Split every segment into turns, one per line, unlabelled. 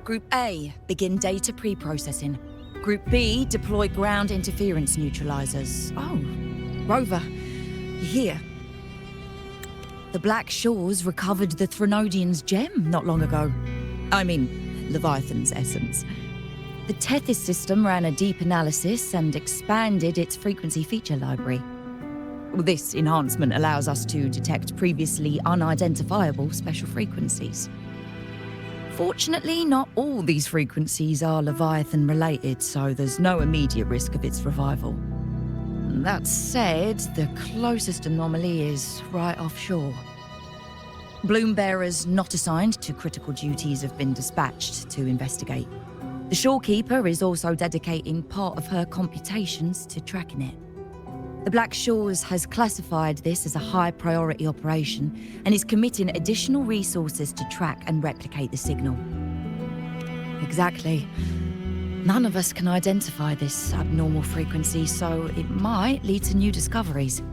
Group A, begin data pre-processing. Group B, deploy ground interference neutralizers. Oh, Rover, you're here. The Black Shores recovered the Threnodian's gem not long ago. I mean, Leviathan's essence. The Tethys System ran a deep analysis and expanded its frequency feature library. This enhancement allows us to detect previously unidentifiable special frequencies. Fortunately, not all these frequencies are Leviathan-related, so there's no immediate risk of its revival. That said, the closest anomaly is right offshore. Bloom bearers not assigned to critical duties have been dispatched to investigate. The Shorekeeper is also dedicating part of her computations to tracking it. The Black Shores has classified this as a high-priority operation and is committing additional resources to track and replicate the signal. Exactly. None of us can identify this abnormal frequency, so it might lead to new discoveries.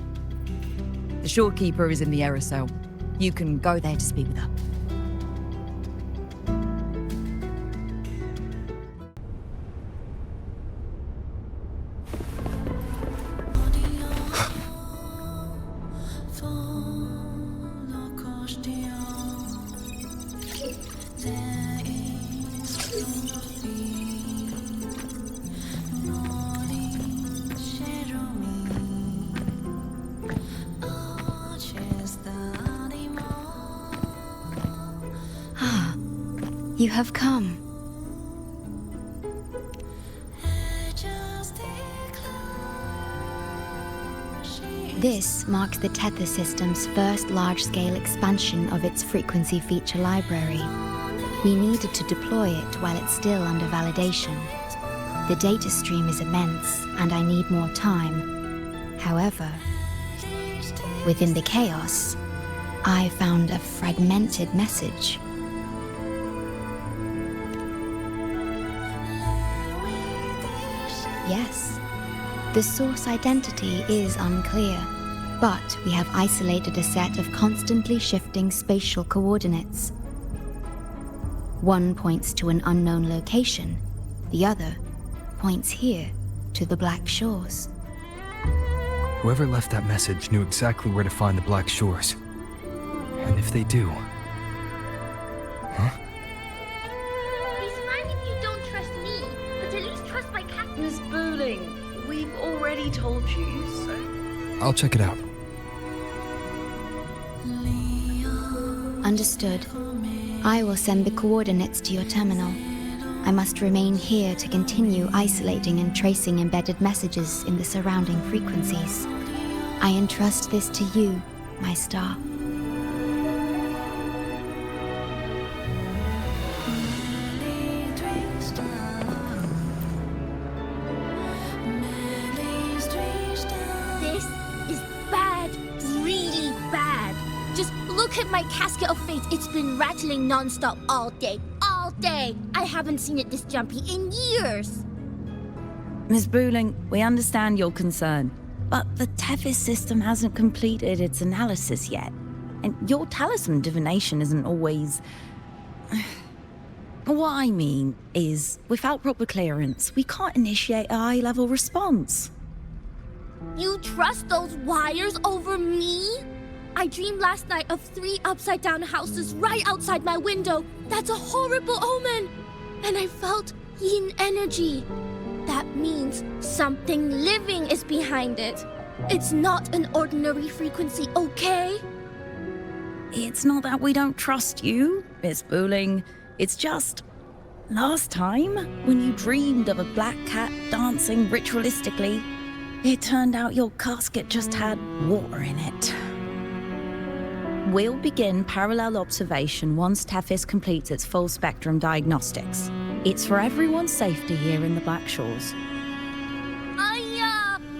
The Shorekeeper is in the aerosol. You can go there to speak with her.
You have come. This marks the Tethys System's first large-scale expansion of its frequency feature library. We needed to deploy it while it's still under validation. The data stream is immense, and I need more time. However, within the chaos, I found a fragmented message. Yes, the source identity is unclear, but we have isolated a set of constantly shifting spatial coordinates. One points to an unknown location, the other points here to the Black Shores.
Whoever left that message knew exactly where to find the Black Shores. And if they do... Huh?
Miss Buling, we've already told you, so...
I'll check it out.
Understood. I will send the coordinates to your terminal. I must remain here to continue isolating and tracing embedded messages in the surrounding frequencies. I entrust this to you, my star.
Look at my casket of fate. It's been rattling non-stop all day. All day. I haven't seen it this jumpy in years.
Ms. Buling, we understand your concern, but the Tethys System hasn't completed its analysis yet. And your talisman divination isn't always... What I mean is, without proper clearance, we can't initiate a high-level response.
You trust those wires over me? I dreamed last night of 3 upside-down houses right outside my window. That's a horrible omen. And I felt yin energy. That means something living is behind it. It's not an ordinary frequency, okay?
It's not that we don't trust you, Miss Buling. It's just... last time, when you dreamed of a black cat dancing ritualistically, it turned out your casket just had water in it. We'll begin parallel observation once Tethys completes its full spectrum diagnostics. It's for everyone's safety here in the Black Shores.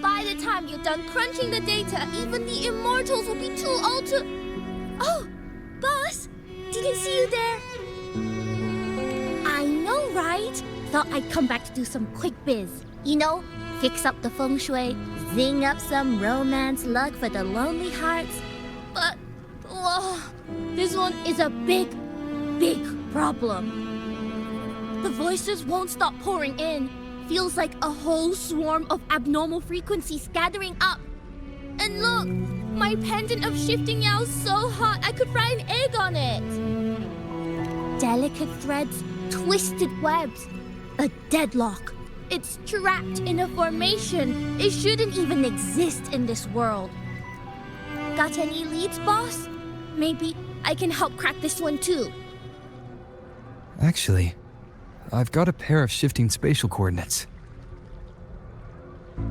By the time you're done crunching the data, even the immortals will be too old to... Oh, boss, didn't see you there. I know, right? Thought I'd come back to do some quick biz. You know, fix up the feng shui, zing up some romance luck for the lonely hearts. But... oh, this one is a big, big problem. The voices won't stop pouring in. Feels like a whole swarm of abnormal frequencies gathering up. And look! My pendant of shifting yow's so hot I could fry an egg on it! Delicate threads, twisted webs. A deadlock. It's trapped in a formation. It shouldn't even exist in this world. Got any leads, boss? Maybe I can help crack this one too.
Actually, I've got a pair of shifting spatial coordinates.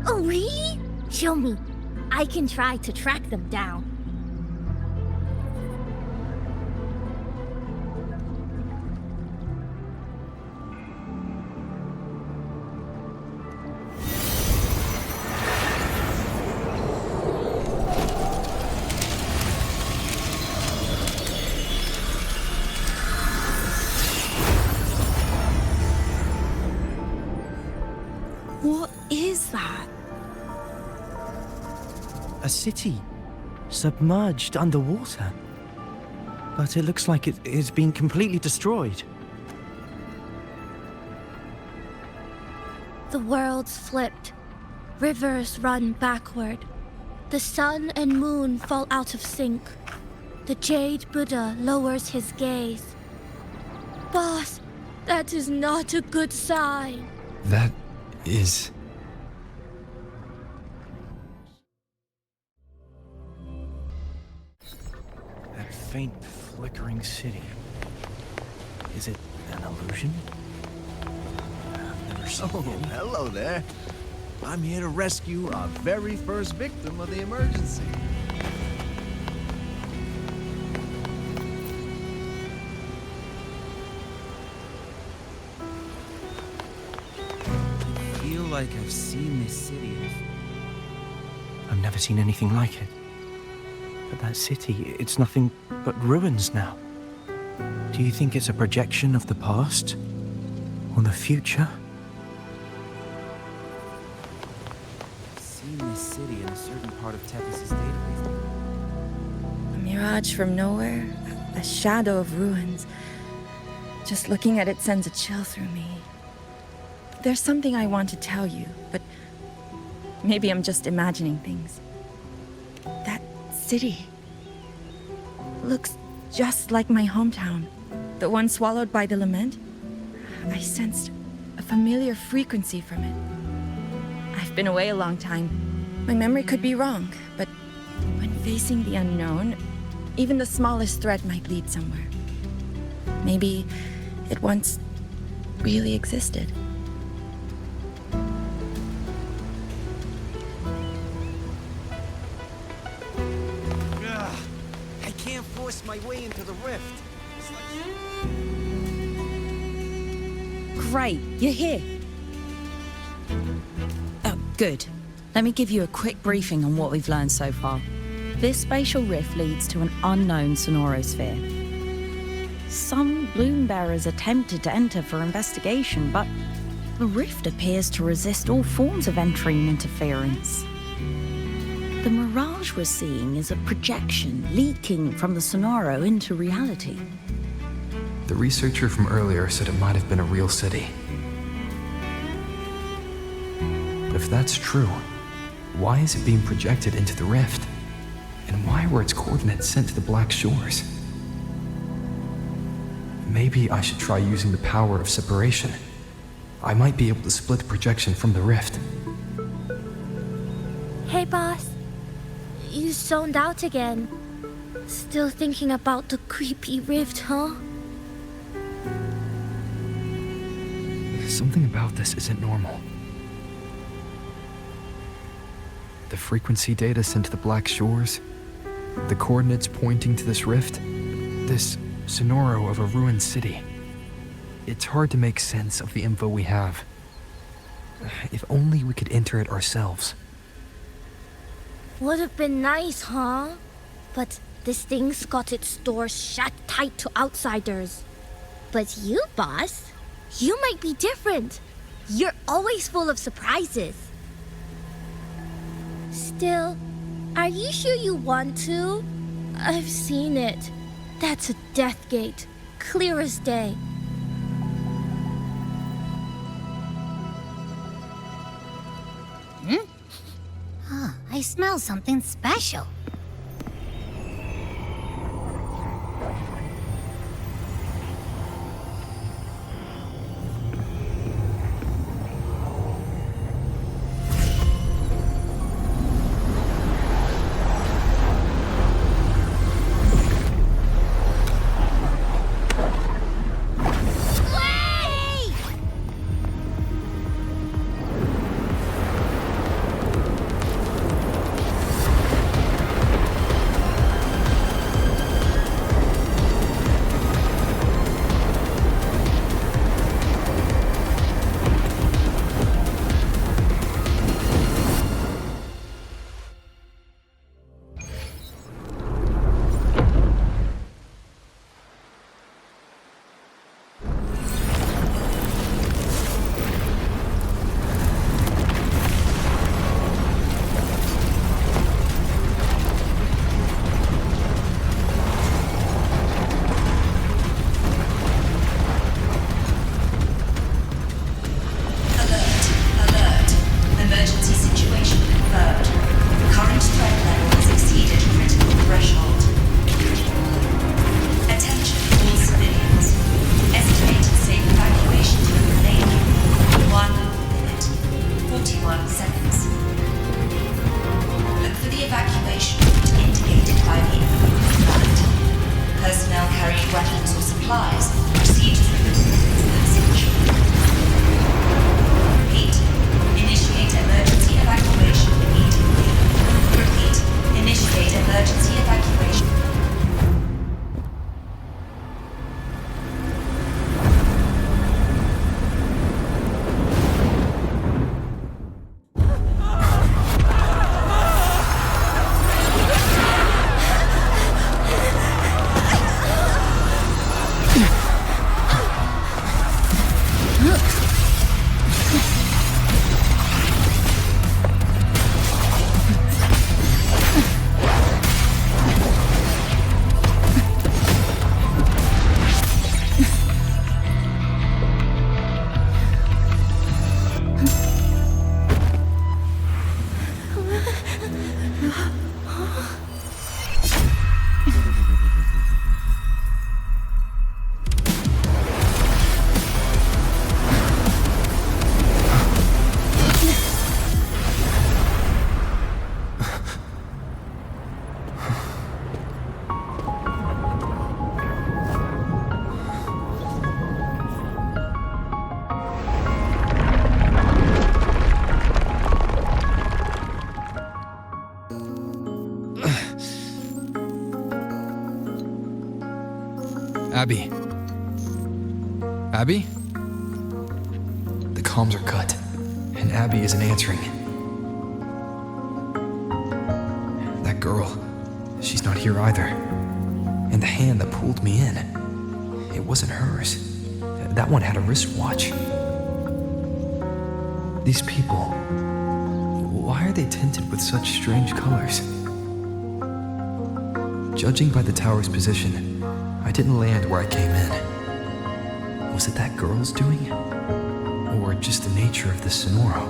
Oh, really? Show me. I can try to track them down.
What is that?
A city, submerged underwater. But it looks like it's been completely destroyed.
The world's flipped. Rivers run backward. The sun and moon fall out of sync. The Jade Buddha lowers his gaze. Boss, that is not a good sign.
That is...
That faint, flickering city. Is it an illusion? I've never seen it.
Hello there. I'm here to rescue our very first victim of the emergency.
I feel like I've seen this city before.
I've never seen anything like it. But that city, it's nothing but ruins now. Do you think it's a projection of the past? Or the future?
I've seen this city in a certain part of Tethys' database.
A mirage from nowhere, a shadow of ruins. Just looking at it sends a chill through me. There's something I want to tell you, but maybe I'm just imagining things. That city looks just like my hometown, the one swallowed by the Lament. I sensed a familiar frequency from it. I've been away a long time. My memory could be wrong, but when facing the unknown, even the smallest thread might lead somewhere. Maybe it once really existed.
I can't force my way into the rift.
Great, you're here. Oh, good. Let me give you a quick briefing on what we've learned so far. This spatial rift leads to an unknown sonorosphere. Some bloom bearers attempted to enter for investigation, but the rift appears to resist all forms of entry and interference. The mirage we're seeing is a projection leaking from the sonoro into reality.
The researcher from earlier said it might have been a real city. But if that's true, why is it being projected into the rift? And why were its coordinates sent to the Black Shores? Maybe I should try using the power of separation. I might be able to split the projection from the rift.
Hey, boss. You zoned out again. Still thinking about the creepy rift, huh?
Something about this isn't normal. The frequency data sent to the Black Shores, the coordinates pointing to this rift, this sonoro of a ruined city. It's hard to make sense of the info we have. If only we could enter it ourselves.
Would have been nice, huh? But this thing's got its doors shut tight to outsiders. But you, boss, you might be different. You're always full of surprises. Still, are you sure you want to? I've seen it. That's a death gate, clear as day.
I smell something special.
Abby? Abby? The comms are cut, and Abby isn't answering. That girl, she's not here either. And the hand that pulled me in, it wasn't hers. That one had a wristwatch. These people, why are they tinted with such strange colors? Judging by the tower's position, I didn't land where I came in. Was it that girl's doing? Or just the nature of the Sonoro?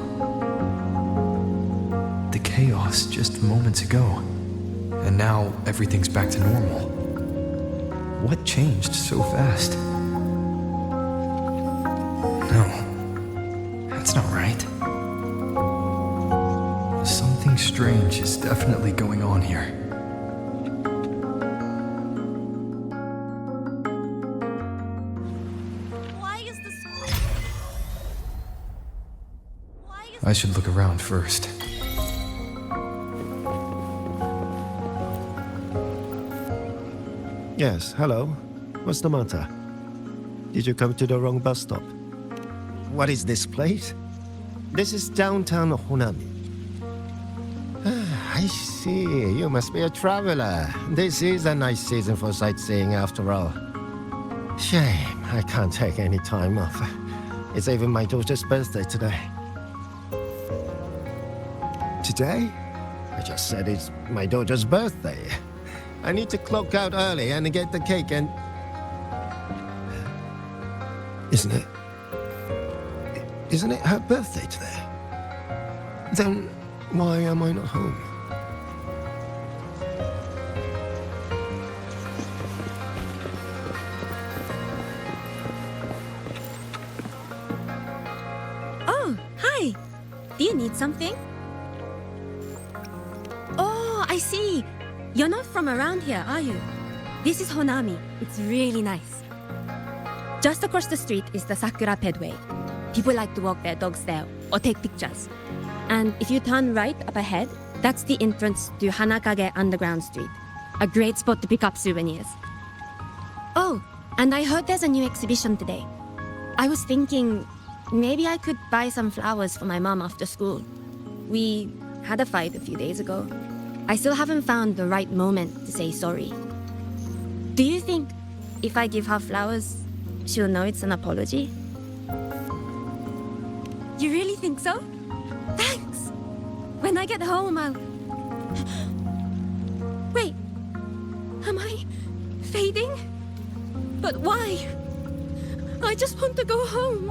The chaos just moments ago, and now everything's back to normal. What changed so fast? No, that's not right. Something strange is definitely going on here. I should look around first.
Yes, hello. What's the matter? Did you come to the wrong bus stop? What is this place? This is downtown Honami. I see. You must be a traveler. This is a nice season for sightseeing after all. Shame I can't take any time off. It's even my daughter's birthday today. Today? I just said it's my daughter's birthday. I need to clock out early and get the cake and... Isn't it her birthday today? Then why am I not home?
Do you need something? Oh, I see. You're not from around here, are you? This is Honami. It's really nice. Just across the street is the Sakura Pedway. People like to walk their dogs there or take pictures. And if you turn right up ahead, that's the entrance to Hanakage Underground Street. A great spot to pick up souvenirs. Oh, and I heard there's a new exhibition today. I was thinking maybe I could buy some flowers for my mom after school. We had a fight a few days ago. I still haven't found the right moment to say sorry. Do you think if I give her flowers, she'll know it's an apology? You really think so? Thanks! When I get home, I'll... Wait, am I fading? But why? I just want to go home.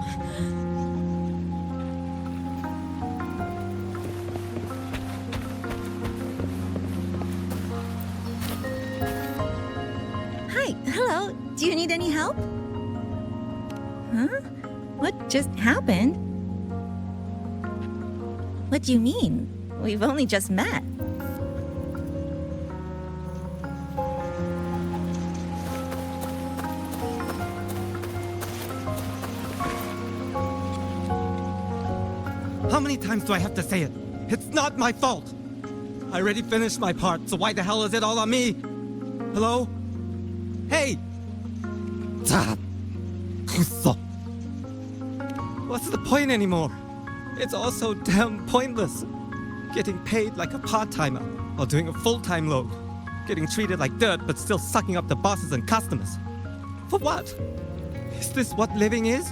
Hi, hello. Do you need any help? Huh? What just happened? What do you mean? We've only just met.
How many times do I have to say it? It's not my fault! I already finished my part, so why the hell is it all on me? Hello? Hey! What's the point anymore? It's all so damn pointless. Getting paid like a part-timer, while doing a full-time load. Getting treated like dirt, but still sucking up the bosses and customers. For what? Is this what living is?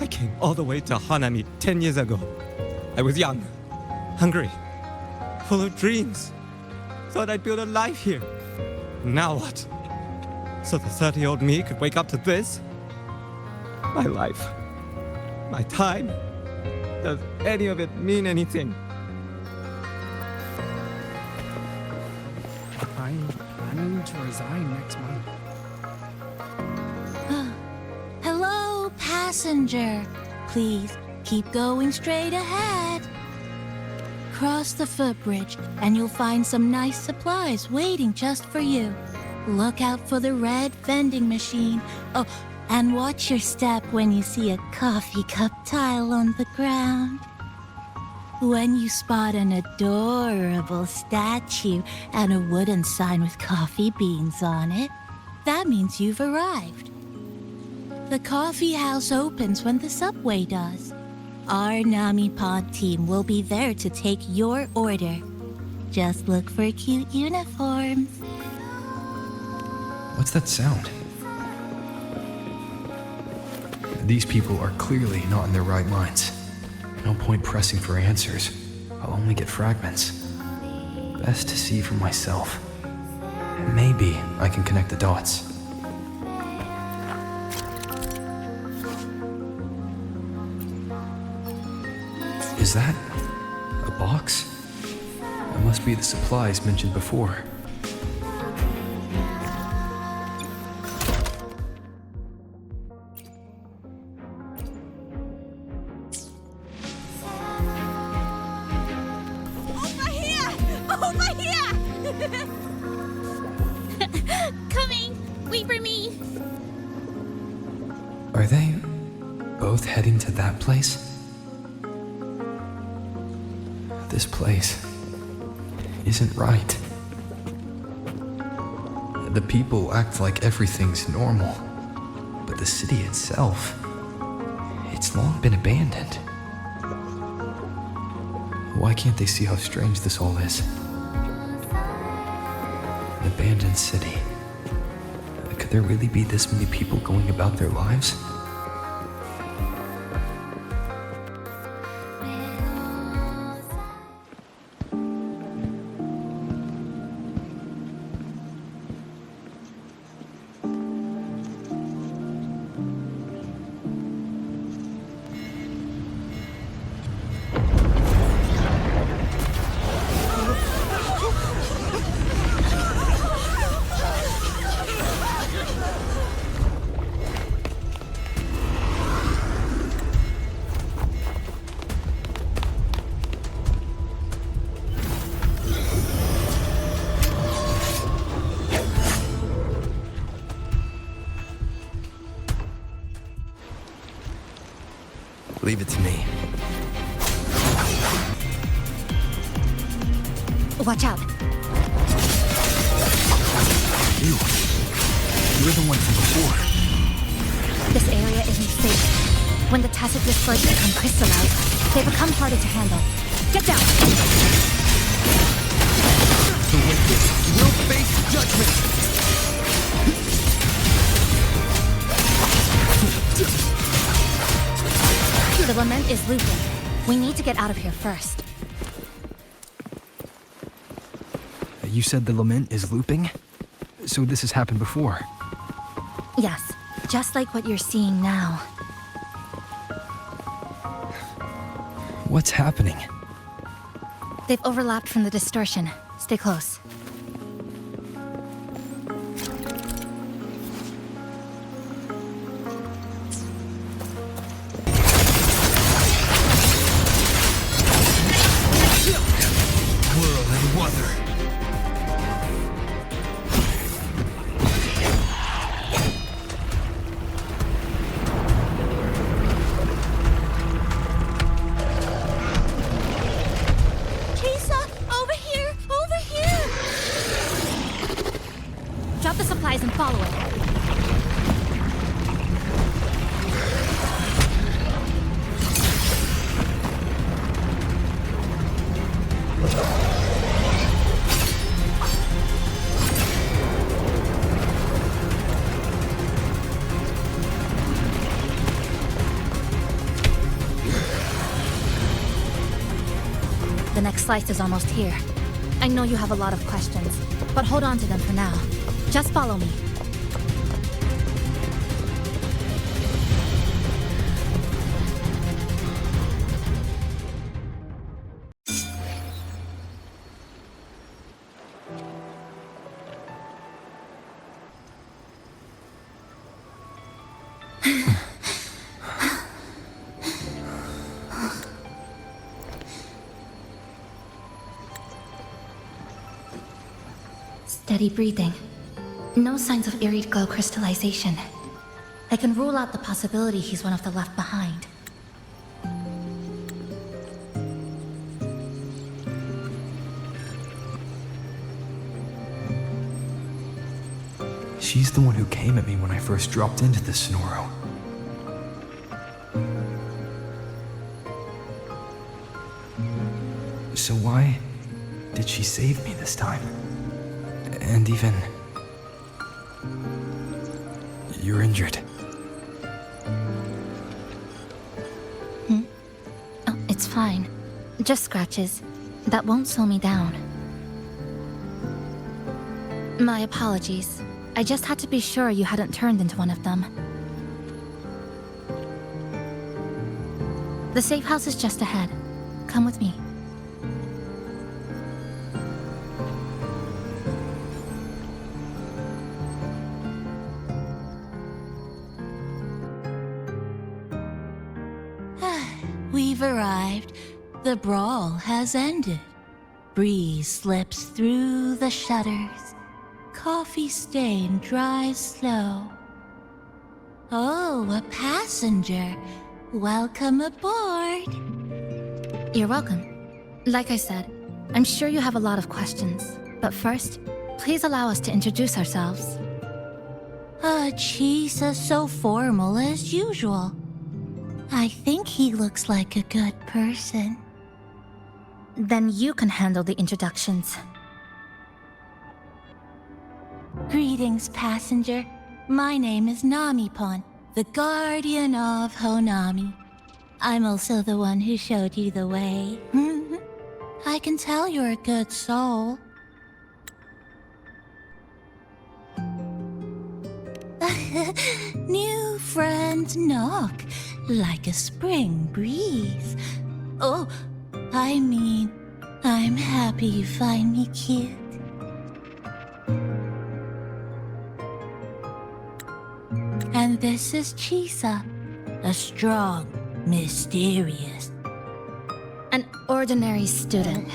I came all the way to Honami 10 years ago. I was young, hungry, full of dreams. Thought I'd build a life here. Now what? So the 30-year-old me could wake up to this? My life, my time, does any of it mean anything?
I'm to resign next month.
Hello, passenger. Please keep going straight ahead. Cross the footbridge and you'll find some nice supplies waiting just for you. Look out for the red vending machine. Oh, and watch your step when you see a coffee cup tile on the ground. When you spot an adorable statue and a wooden sign with coffee beans on it, that means you've arrived. The coffee house opens when the subway does. Our Nami Pod team will be there to take your order. Just look for cute uniforms.
What's that sound? These people are clearly not in their right minds. No point pressing for answers. I'll only get fragments. Best to see for myself. Maybe I can connect the dots. Is that a box? It must be the supplies mentioned before.
Coming! Wait for me!
Are they both heading to that place? This place isn't right. The people act like everything's normal, but the city itself, it's long been abandoned. Why can't they see how strange this all is? An abandoned city. Could there really be this many people going about their lives? Leave it to me.
Watch out.
You. You're the one from before.
This area isn't safe. When the tacit displays become crystallized, they become harder to handle. Get down!
The wicked will face judgment!
The Lament is looping. We need to get out of here first.
You said the Lament is looping? So this has happened before?
Yes, just like what you're seeing now.
What's happening?
They've overlapped from the distortion. Stay close.
Whirl and Wuthering.
Chisa, over here! Over here!
Drop the supplies and follow it. The next slice is almost here. I know you have a lot of questions, but hold on to them for now. Just follow me. Steady breathing. No signs of irid glow crystallization. I can rule out the possibility he's one of the left behind.
She's the one who came at me when I first dropped into the Sonoro. So why did she save me this time? And even... you're injured.
Oh, it's fine. Just scratches. That won't slow me down. My apologies. I just had to be sure you hadn't turned into one of them. The safe house is just ahead. Come with me.
We've arrived. The brawl has ended. Breeze slips through the shutters. Coffee stain dries slow. Oh, a passenger. Welcome aboard.
You're welcome. Like I said, I'm sure you have a lot of questions. But first, please allow us to introduce ourselves.
Chisa so formal as usual. I think he looks like a good person.
Then you can handle the introductions.
Greetings, passenger. My name is Namipon, the guardian of Honami. I'm also the one who showed you the way. I can tell you're a good soul. New friends knock like a spring breeze. Oh, I mean, I'm happy you find me cute. And this is Chisa, a strong, mysterious...
An ordinary student.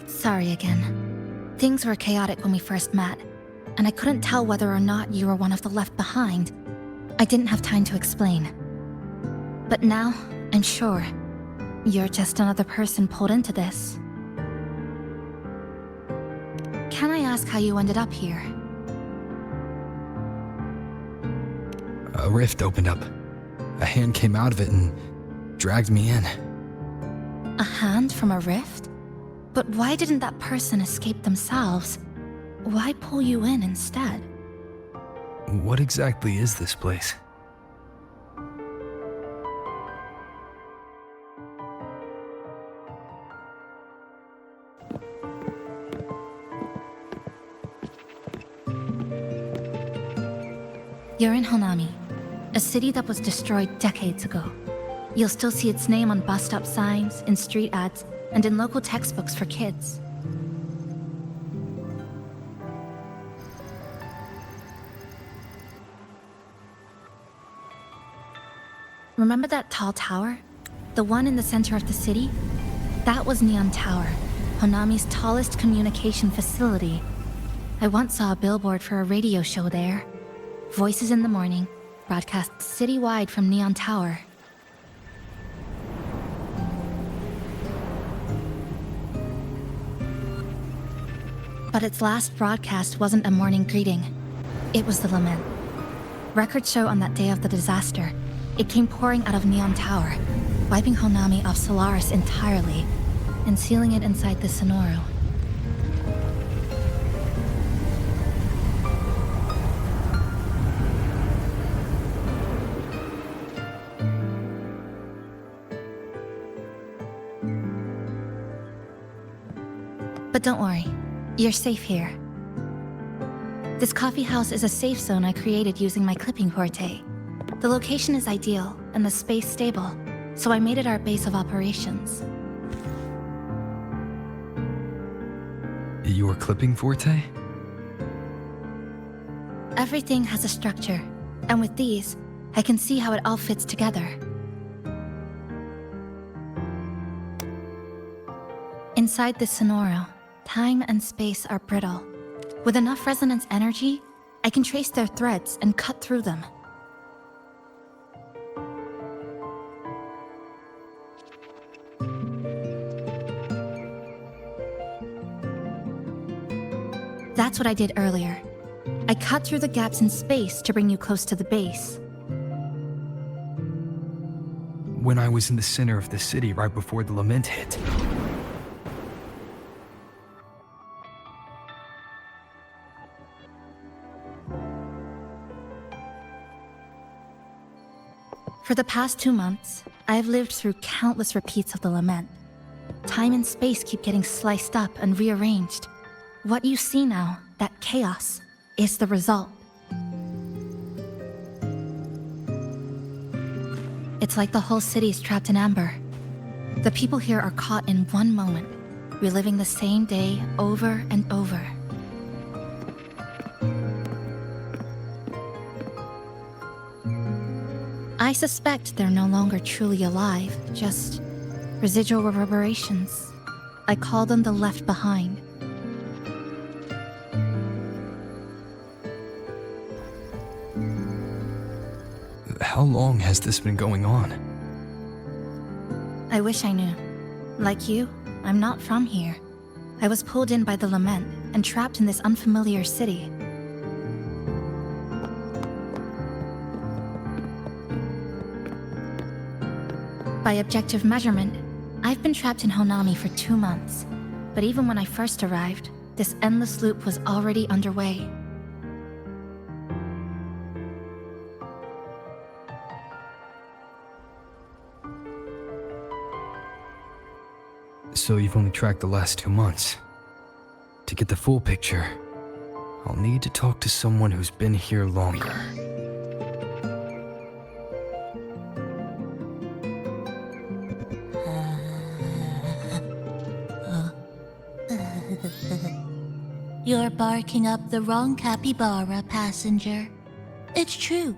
Sorry again. Things were chaotic when we first met, and I couldn't tell whether or not you were one of the left behind. I didn't have time to explain. But now, I'm sure, you're just another person pulled into this. Can I ask how you ended up here?
A rift opened up. A hand came out of it and dragged me in.
A hand from a rift? But why didn't that person escape themselves? Why pull you in instead?
What exactly is this place?
You're in Honami, a city that was destroyed decades ago. You'll still see its name on bus stop signs, in street ads, and in local textbooks for kids. Remember that tall tower? The one in the center of the city? That was Neon Tower, Honami's tallest communication facility. I once saw a billboard for a radio show there. Voices in the morning, broadcast citywide from Neon Tower. But its last broadcast wasn't a morning greeting. It was the Lament. Records show on that day of the disaster, it came pouring out of Neon Tower, wiping Honami off Solaris entirely, and sealing it inside the Sonoro. But don't worry, you're safe here. This coffee house is a safe zone I created using my clipping forte. The location is ideal and the space stable, so I made it our base of operations.
Your clipping forte?
Everything has a structure, and with these, I can see how it all fits together. Inside this Sonoro, time and space are brittle. With enough resonance energy, I can trace their threads and cut through them. That's what I did earlier. I cut through the gaps in space to bring you close to the base.
When I was in the center of the city right before the Lament hit.
For the past 2 months, I've lived through countless repeats of the Lament. Time and space keep getting sliced up and rearranged. What you see now, that chaos, is the result. It's like the whole city's trapped in amber. The people here are caught in one moment, reliving the same day over and over. I suspect they're no longer truly alive, just residual reverberations. I call them the left behind.
How long has this been going on?
I wish I knew. Like you, I'm not from here. I was pulled in by the Lament and trapped in this unfamiliar city. By objective measurement, I've been trapped in Honami for 2 months. But even when I first arrived, this endless loop was already underway.
So you've only tracked the last 2 months. To get the full picture, I'll need to talk to someone who's been here longer.
You're barking up the wrong capybara, passenger. It's true,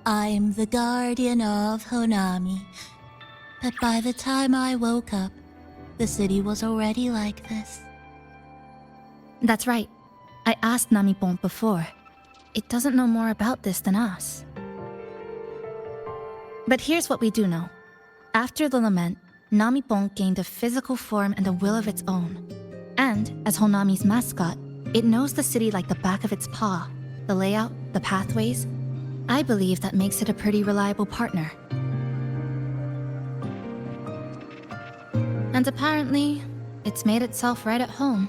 I'm the guardian of Honami. But by the time I woke up, the city was already like this.
That's right. I asked Namipon before. It doesn't know more about this than us. But here's what we do know. After the Lament, Namipon gained a physical form and a will of its own. And, as Honami's mascot, it knows the city like the back of its paw. The layout, the pathways. I believe that makes it a pretty reliable partner. And apparently, it's made itself right at home.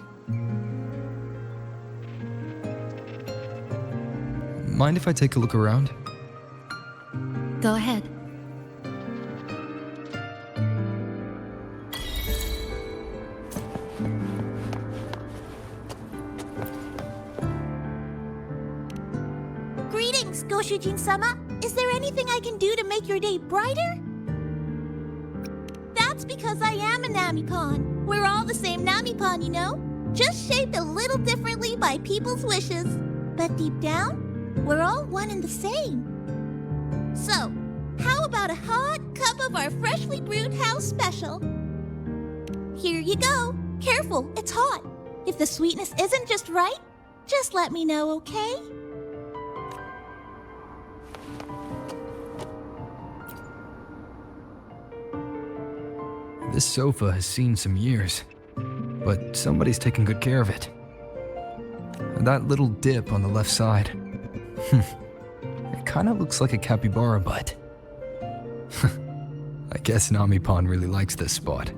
Mind if I take a look around?
Go ahead.
Greetings, Goshujin-sama. Is there anything I can do to make your day brighter? That's because I am a Namipon. We're all the same Namipon, you know? Just shaped a little differently by people's wishes. But deep down, we're all one and the same. So, how about a hot cup of our freshly brewed house special? Here you go. Careful, it's hot. If the sweetness isn't just right, just let me know, okay?
This sofa has seen some years, but somebody's taken good care of it. That little dip on the left side. It kinda looks like a capybara butt. I guess Namipon really likes this spot.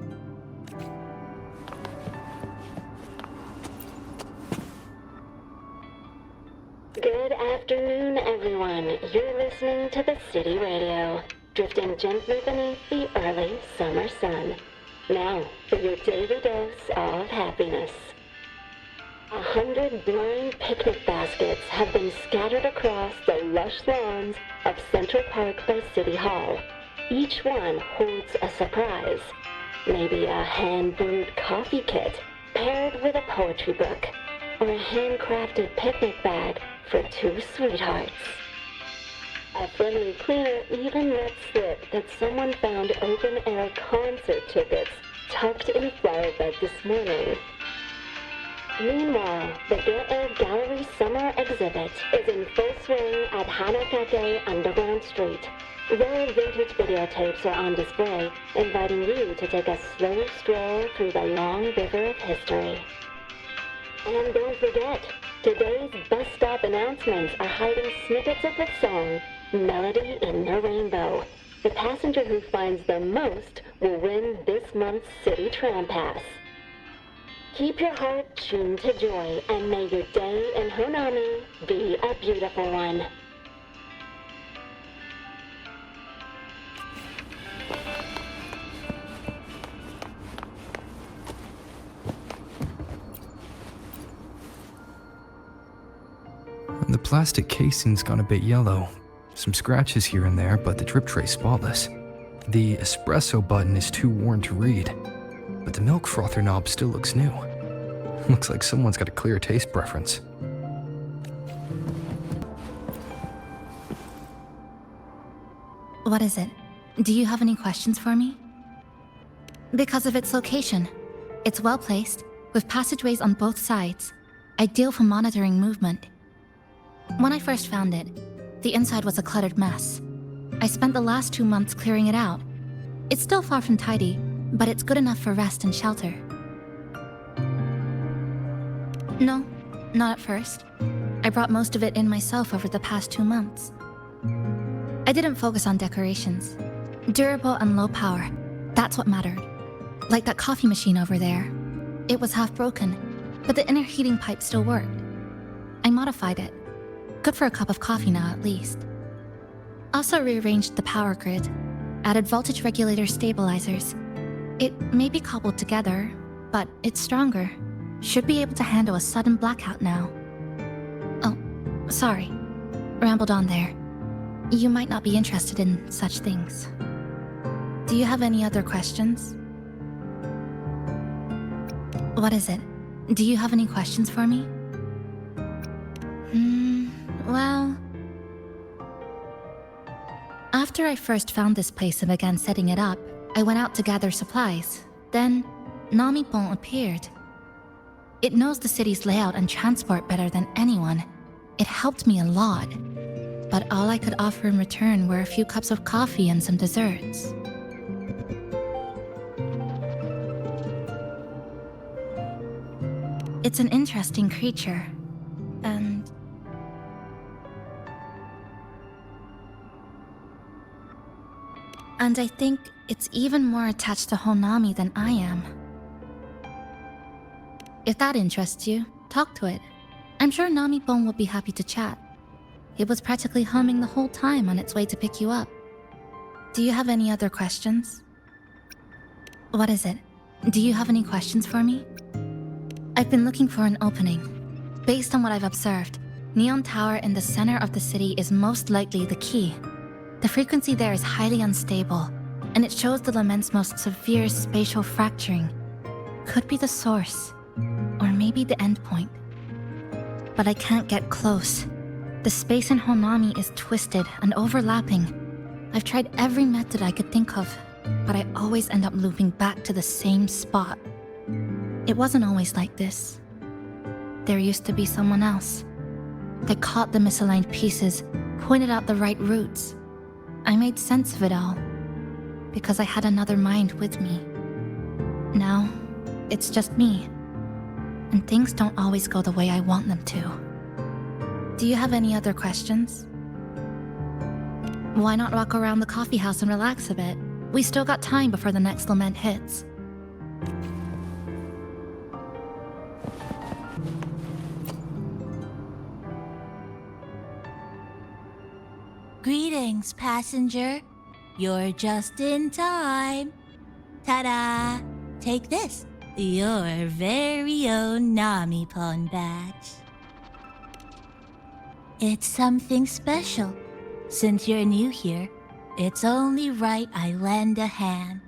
Good afternoon, everyone. You're listening to the City Radio, drifting gently beneath the early summer sun. Now, for your daily dose of happiness. 100 blind picnic baskets have been scattered across the lush lawns of Central Park by City Hall. Each one holds a surprise. Maybe a hand-brewed coffee kit paired with a poetry book, or a handcrafted picnic bag for two sweethearts. A friendly cleaner even let slip that someone found open-air concert tickets tucked in a flower bed this morning. Meanwhile, the Get-Air Gallery Summer Exhibit is in full swing at Hanakake Underground Street. Rare vintage videotapes are on display, inviting you to take a slow stroll through the long river of history. And don't forget, today's bus stop announcements are hiding snippets of the song Melody in the Rainbow. The passenger who finds the most will win this month's City Tram Pass. Keep your heart tuned to joy, and may your day in Honami be a beautiful one.
The plastic casing's gone a bit yellow. Some scratches here and there, but the drip tray's spotless. The espresso button is too worn to read, but the milk frother knob still looks new. Looks like someone's got a clear taste preference.
What is it? Do you have any questions for me? Because of its location. It's well placed, with passageways on both sides, ideal for monitoring movement. When I first found it, the inside was a cluttered mess. I spent the last 2 months clearing it out. It's still far from tidy, but it's good enough for rest and shelter. No, not at first. I brought most of it in myself over the past 2 months. I didn't focus on decorations. Durable and low power, that's what mattered. Like that coffee machine over there. It was half broken, but the inner heating pipe still worked. I modified it. Good for a cup of coffee now, at least. Also rearranged the power grid, added voltage regulator stabilizers. It may be cobbled together, but it's stronger. Should be able to handle a sudden blackout now. Oh, sorry. Rambled on there. You might not be interested in such things. Do you have any other questions? What is it? Do you have any questions for me? Well... After I first found this place and began setting it up, I went out to gather supplies. Then, Namipon appeared. It knows the city's layout and transport better than anyone. It helped me a lot. but all I could offer in return were a few cups of coffee and some desserts. It's an interesting creature, and I think it's even more attached to Honami than I am. If that interests you, talk to it. I'm sure Namipon would be happy to chat. It was practically humming the whole time on its way to pick you up. Do you have any other questions? What is it? Do you have any questions for me? I've been looking for an opening. Based on what I've observed, Neon Tower in the center of the city is most likely the key. The frequency there is highly unstable, and it shows the Lament's most severe spatial fracturing. Could be the source, or maybe the endpoint. But I can't get close. The space in Honami is twisted and overlapping. I've tried every method I could think of, but I always end up looping back to the same spot. It wasn't always like this. There used to be someone else. They caught the misaligned pieces, pointed out the right routes. I made sense of it all, because I had another mind with me. Now, it's just me, and things don't always go the way I want them to. Do you have any other questions? Why not walk around the coffee house and relax a bit? We still got time before the next Lament hits.
Greetings, passenger. You're just in time. Ta-da! Take this, your very own Namipon badge. It's something special. Since you're new here, it's only right I lend a hand.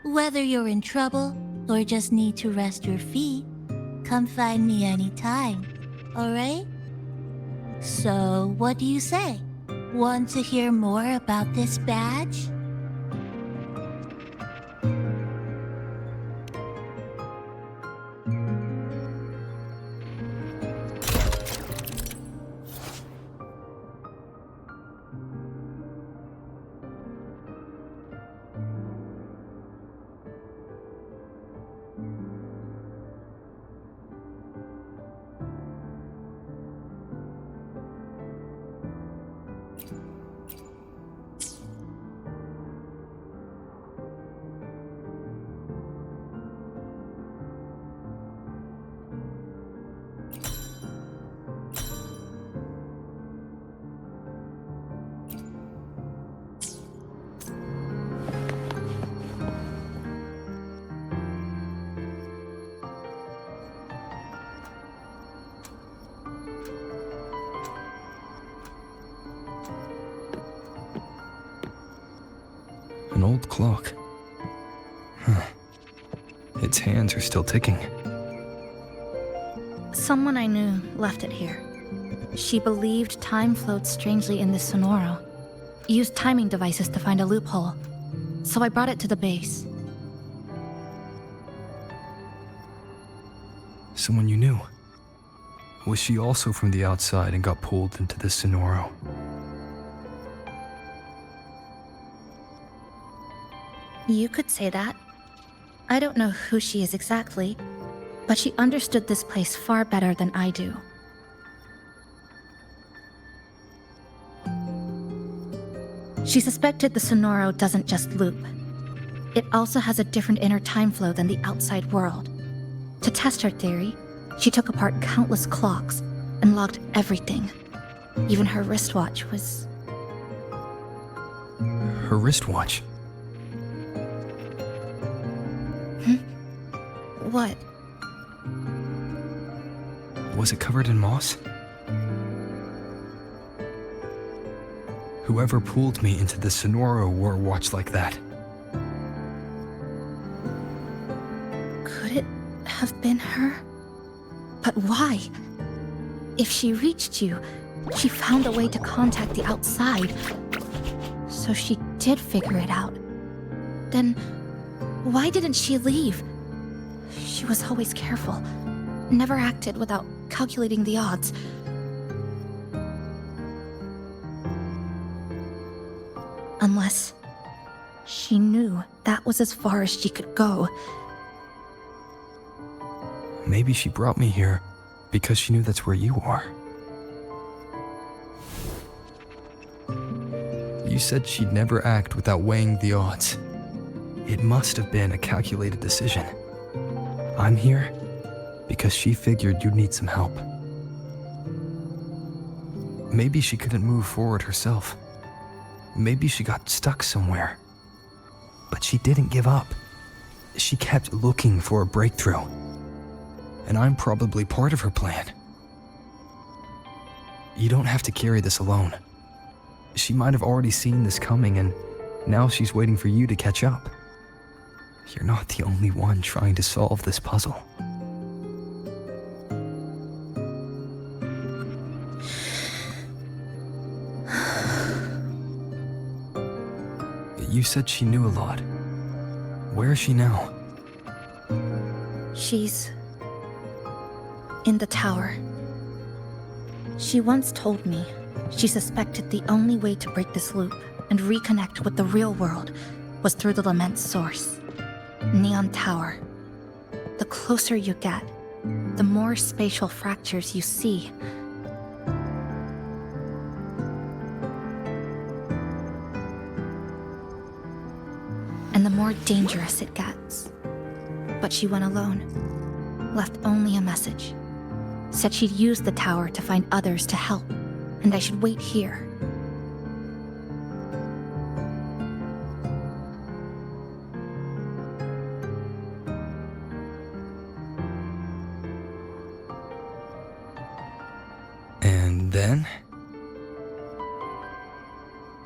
Whether you're in trouble or just need to rest your feet, come find me anytime, alright? So, what do you say? Want to hear more about this badge?
An old clock. Huh. Its hands are still ticking.
Someone I knew left it here. She believed time flowed strangely in this Sonoro. Used timing devices to find a loophole. So I brought it to the base.
Someone you knew. Was she also from the outside and got pulled into this Sonoro?
You could say that. I don't know who she is exactly, but she understood this place far better than I do. She suspected the Sonoro doesn't just loop. It also has a different inner time flow than the outside world. To test her theory, she took apart countless clocks and logged everything. Even her wristwatch was...
Her wristwatch?
What?
Was it covered in moss? Whoever pulled me into the Sonoro wore a watch like that.
Could it have been her? But why? If she reached you, she found a way to contact the outside. So she did figure it out. Then, why didn't she leave? She was always careful, never acted without calculating the odds. Unless she knew that was as far as she could go.
Maybe she brought me here because she knew that's where you are. You said she'd never act without weighing the odds. It must have been a calculated decision. I'm here because she figured you'd need some help. Maybe she couldn't move forward herself. Maybe she got stuck somewhere. But she didn't give up. She kept looking for a breakthrough. And I'm probably part of her plan. You don't have to carry this alone. She might have already seen this coming, and now she's waiting for you to catch up. You're not the only one trying to solve this puzzle. You said she knew a lot. Where is she now?
She's in the tower. She once told me she suspected the only way to break this loop and reconnect with the real world was through the Lament source, Neon Tower. The closer you get, the more spatial fractures you see. And the more dangerous it gets. But she went alone, left only a message. Said she'd use the tower to find others to help, and I should wait here.
And then?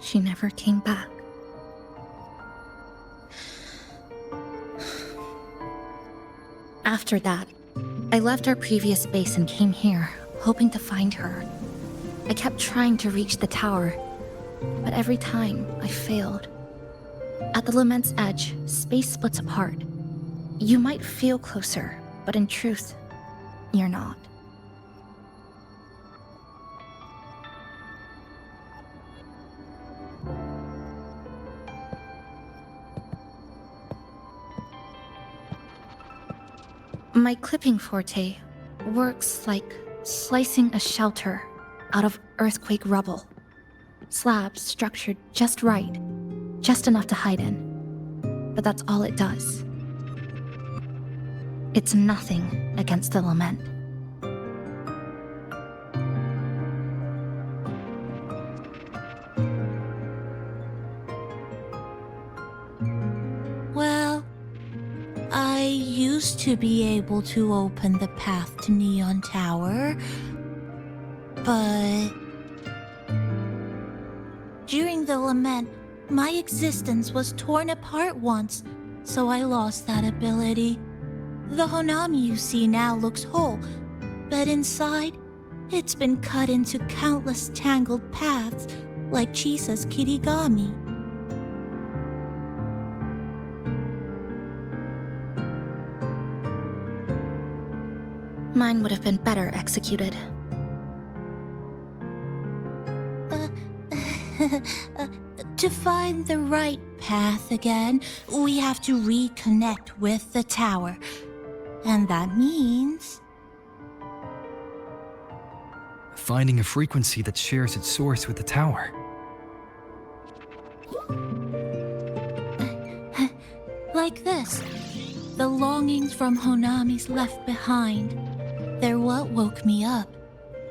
She never came back. After that, I left our previous base and came here, hoping to find her. I kept trying to reach the tower, but every time I failed. At the Lament's edge, space splits apart. You might feel closer, but in truth, you're not. My clipping forte works like slicing a shelter out of earthquake rubble. Slabs structured just right, just enough to hide in. But that's all it does. It's nothing against the Lament.
Well, I used to be able to open the path to Neon Tower, but during the Lament, my existence was torn apart once, so I lost that ability. The Honami you see now looks whole, but inside, it's been cut into countless tangled paths, like Chisa's Kirigami.
Mine would have been better executed.
To find the right path again, we have to reconnect with the tower. And that means...
finding a frequency that shares its source with the tower.
Like this. The longings from Honami's left behind. They're what woke me up,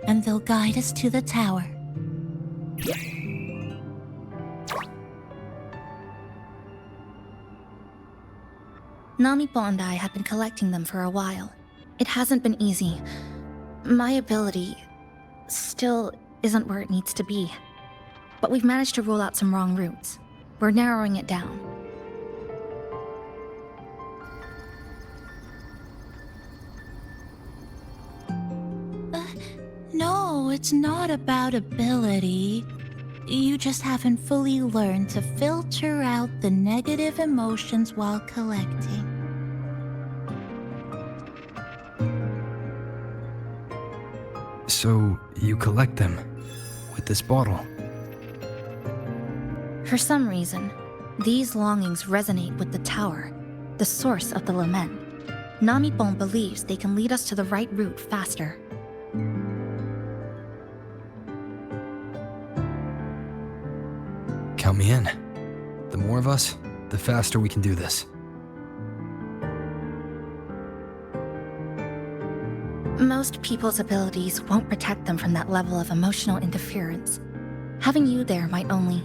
and they'll guide us to the tower.
Namipo and I have been collecting them for a while. It hasn't been easy. My ability still isn't where it needs to be. But we've managed to rule out some wrong routes. We're narrowing it down.
No, it's not about ability. You just haven't fully learned to filter out the negative emotions while collecting.
So, you collect them with this bottle.
For some reason, these longings resonate with the tower, the source of the lament. Namipon believes they can lead us to the right route faster.
Count me in. The more of us, the faster we can do this.
Most people's abilities won't protect them from that level of emotional interference. Having you there might only...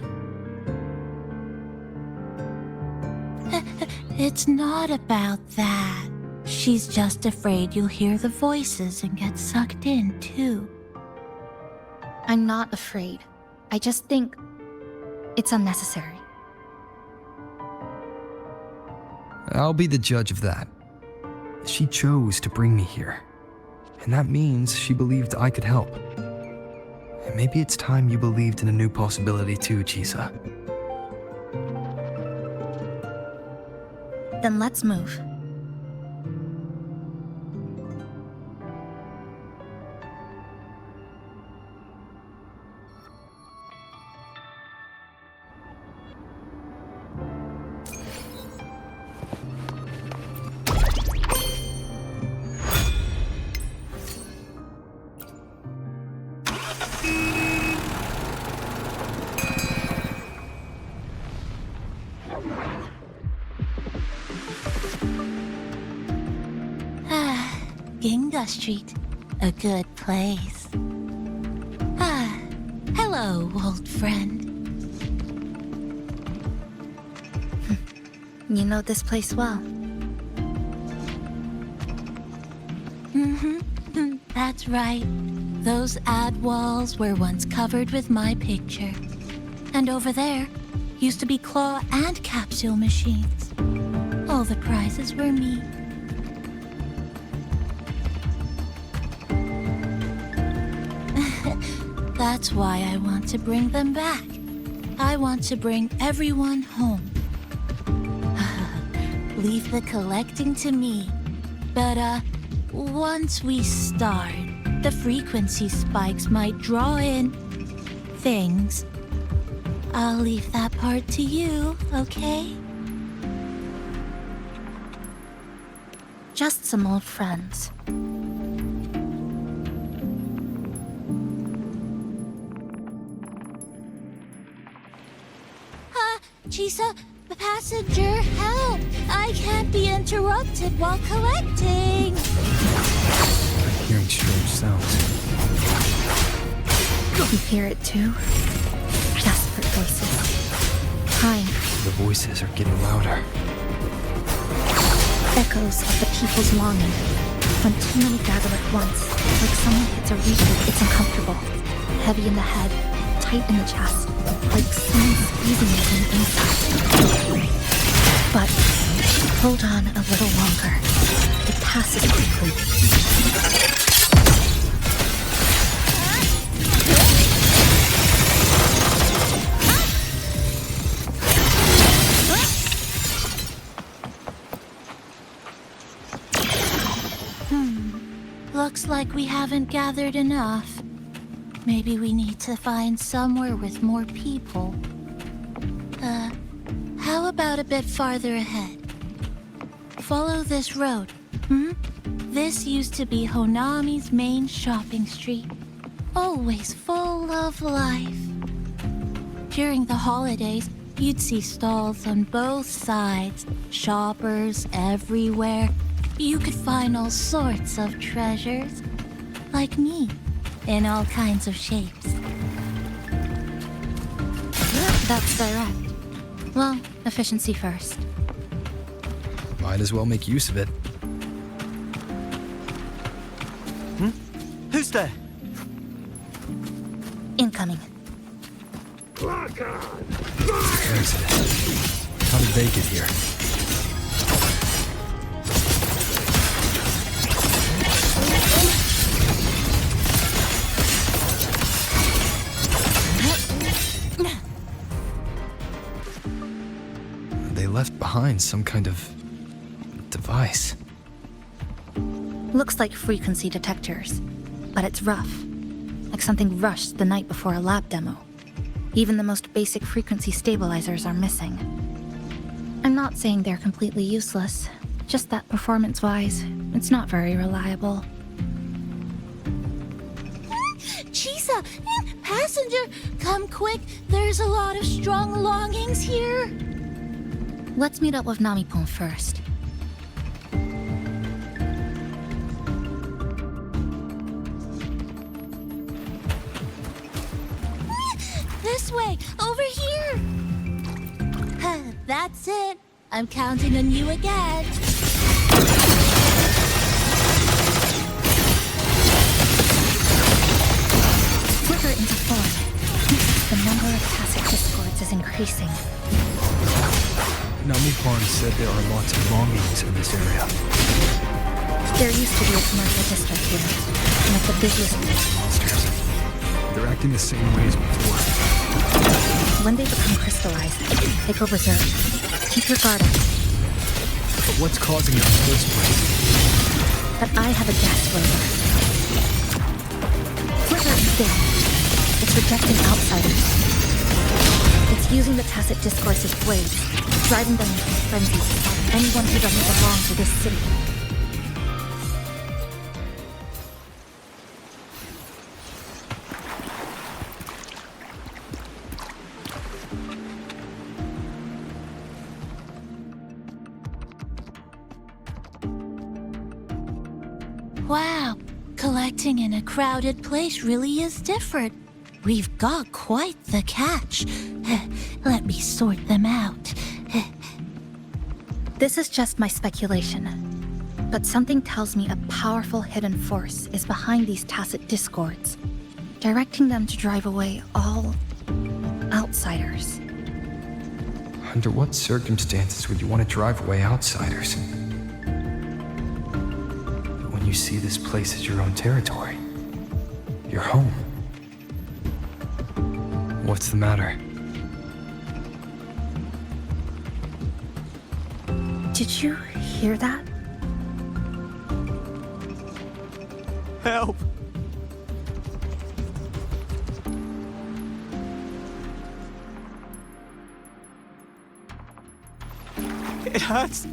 It's not about that. She's just afraid you'll hear the voices and get sucked in, too.
I'm not afraid. I just think it's unnecessary.
I'll be the judge of that. She chose to bring me here. And that means she believed I could help. And maybe it's time you believed in a new possibility too, Chisa.
Then let's move.
Ginga Street, a good place. Hello, old friend.
You know this place well.
That's right. Those ad walls were once covered with my picture. And over there used to be claw and capsule machines. All the prizes were me. That's why I want to bring them back. I want to bring everyone home. Leave the collecting to me. But, once we start, the frequency spikes might draw in things. I'll leave that part to you, okay?
Just some old friends.
Chisa, passenger, help! I can't be interrupted while collecting!
I'm hearing strange sounds.
You hear it too? Desperate voices. Crying.
The voices are getting louder.
Echoes of the people's longing. When too many gather at once, like someone hits a reset, it's uncomfortable. Heavy in the head, tight in the chest, like someone squeezing it from the inside. But hold on a little longer. It passes quickly.
Looks like we haven't gathered enough. Maybe we need to find somewhere with more people. How about a bit farther ahead? Follow this road. This used to be Honami's main shopping street. Always full of life. During the holidays, you'd see stalls on both sides, shoppers everywhere. You could find all sorts of treasures, like me, in all kinds of shapes.
That's direct. Well, efficiency first.
Might as well make use of it.
Who's there?
Incoming.
Exodus. How did they get here? They left behind some kind of device.
Looks like frequency detectors, but it's rough. Like something rushed the night before a lab demo. Even the most basic frequency stabilizers are missing. I'm not saying they're completely useless, just that performance-wise, it's not very reliable.
Chisa! Passenger! Come quick! There's a lot of strong longings here!
Let's meet up with Namipon first.
This way! Over here! That's it! I'm counting on you again!
Flicker into form. The number of tacit discords is increasing.
Namipon said there are lots of longings in this area.
There used to be a commercial district here, one of the busiest
Monsters. They're acting the same way as before.
When they become crystallized, they go berserk. Keep your guard up.
But what's causing it in the first place?
But I have a gas rover. Flicker is big. It's rejecting outsiders. It's using the tacit discourse as blades, driving them into a frenzy to stop anyone who doesn't belong to this city.
Wow, collecting in a crowded place really is different. We've got quite the catch. Let me sort them out.
This is just my speculation, but something tells me a powerful hidden force is behind these tacit discords, directing them to drive away all outsiders.
Under what circumstances would you want to drive away outsiders? When you see this place as your own territory, your home. What's the matter?
Did you hear that?
Help! It hurts!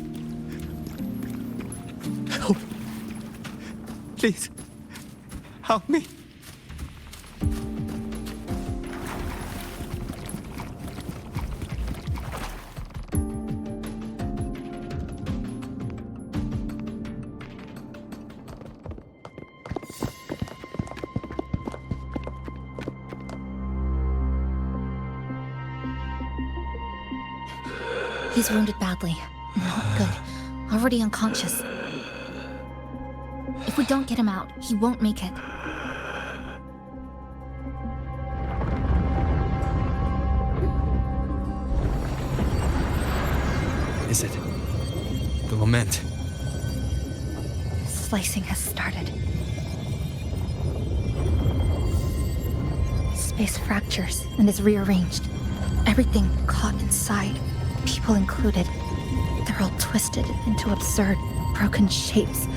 Help! Please, help me!
He's wounded badly. Not good. Already unconscious. If we don't get him out, he won't make it.
Is it the Lament?
Slicing has started. Space fractures and is rearranged. Everything caught inside, people included. They're all twisted into absurd, broken shapes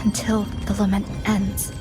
until the Lament ends.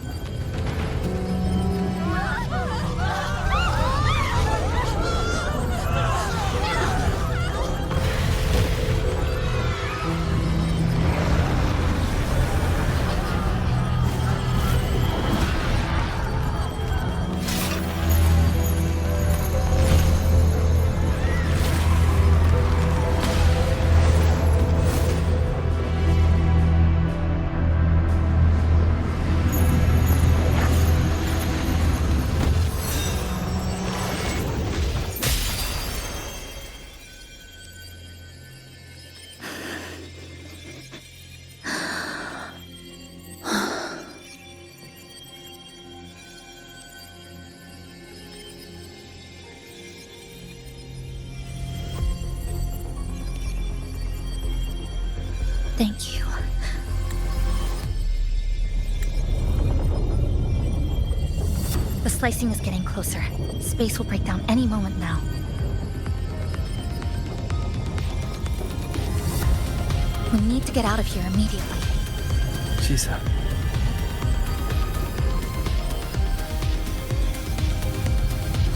Thank you. The slicing is getting closer. Space will break down any moment now. We need to get out of here immediately.
Chisa.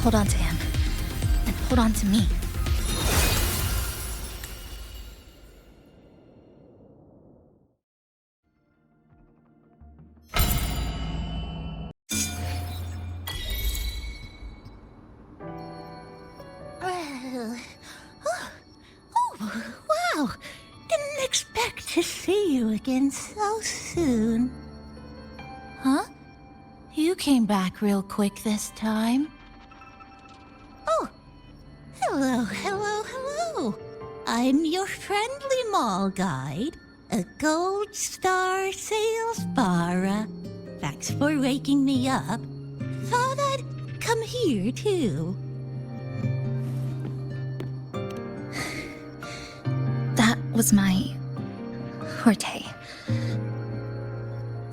Hold on to him.
hold on to me.
Wow! Didn't expect to see you again so soon. Huh? You came back real quick this time. Oh! Hello. I'm your friendly mall guide, a gold star sales barra. Thanks for waking me up. Thought I'd come here too.
That was my forte.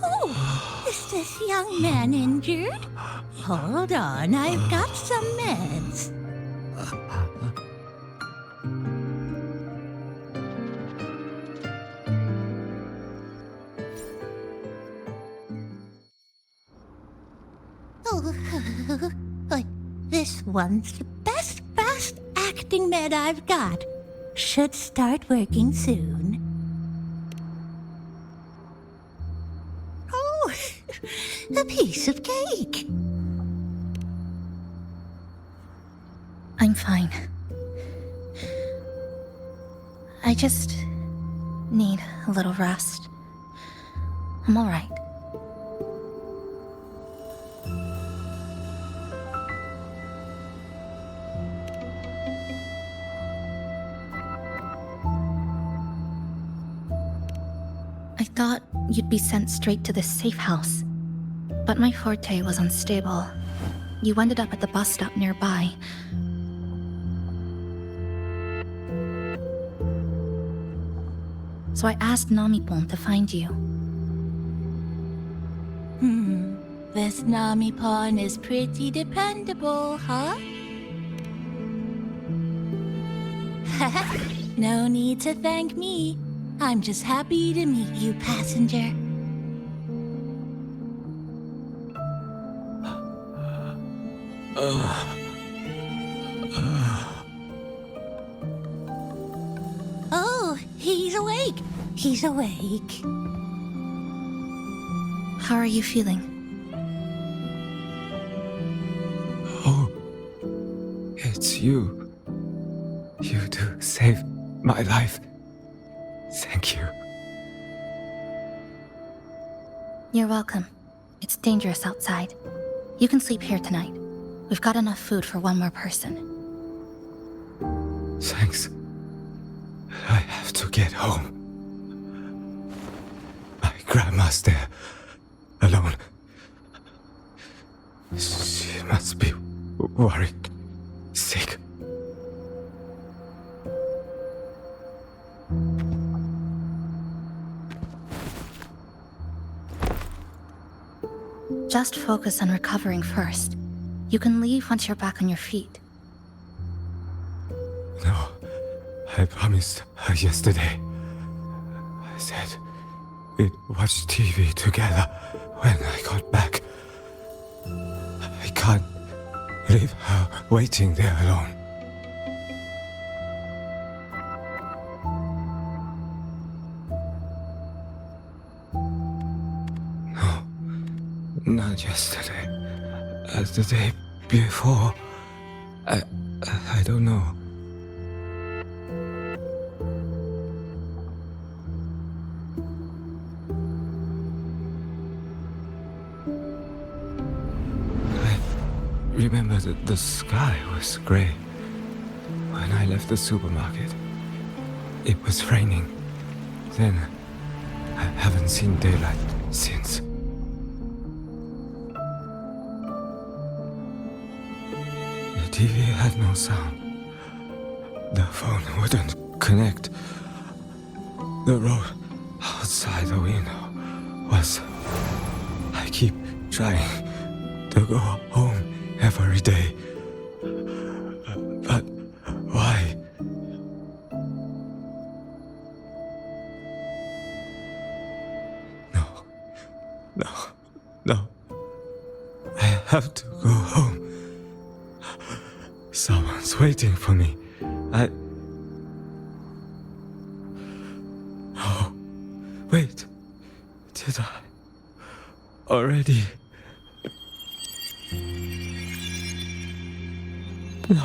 Oh, is this young man injured? Hold on, I've got some meds. This one's the best fast acting med I've got. Should start working soon. Oh, a piece of cake.
I'm fine. I just need a little rest. I'm all right. I thought you'd be sent straight to this safe house, but my forte was unstable. You ended up at the bus stop nearby. So I asked Namipon to find you.
This Namipon is pretty dependable, huh? No need to thank me. I'm just happy to meet you, passenger. Oh, he's awake. He's awake.
How are you feeling?
Oh, it's you. You do save my life. Thank you.
You're welcome. It's dangerous outside. You can sleep here tonight. We've got enough food for one more person.
Thanks. I have to get home. My grandma's there, alone. She must be worried, sick.
Just focus on recovering first. You can leave once you're back on your feet.
No, I promised her yesterday. I said we'd watch TV together when I got back. I can't leave her waiting there alone. Not yesterday. The day before. I don't know. I remember that the sky was gray. When I left the supermarket, it was raining. Then, I haven't seen daylight since. The TV had no sound. The phone wouldn't connect. The road outside the window was... I keep trying to go home every day. But why? No. I have to go home. Someone's was waiting for me. Oh, wait. Did I already? No,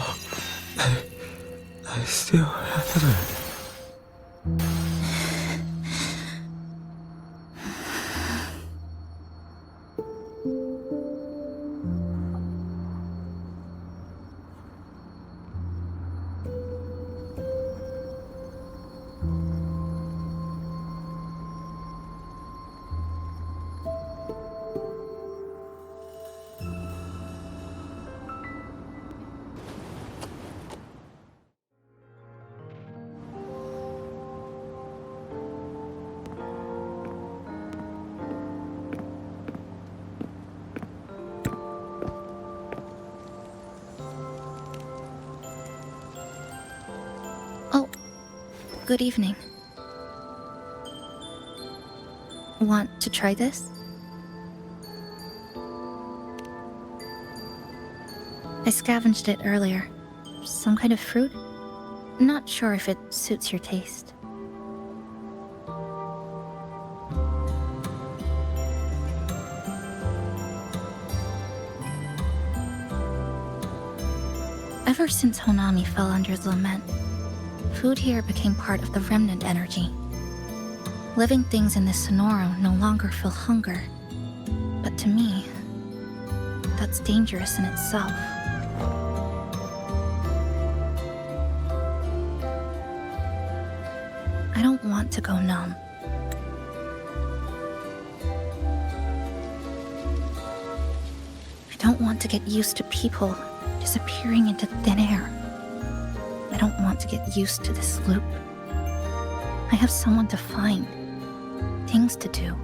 I still haven't.
Good evening. Want to try this? I scavenged it earlier. Some kind of fruit? Not sure if it suits your taste. Ever since Honami fell under Lament, food here became part of the remnant energy. Living things in this Sonoro no longer feel hunger. But to me, that's dangerous in itself. I don't want to go numb. I don't want to get used to people disappearing into thin air. I don't want to get used to this loop. I have someone to find, things to do,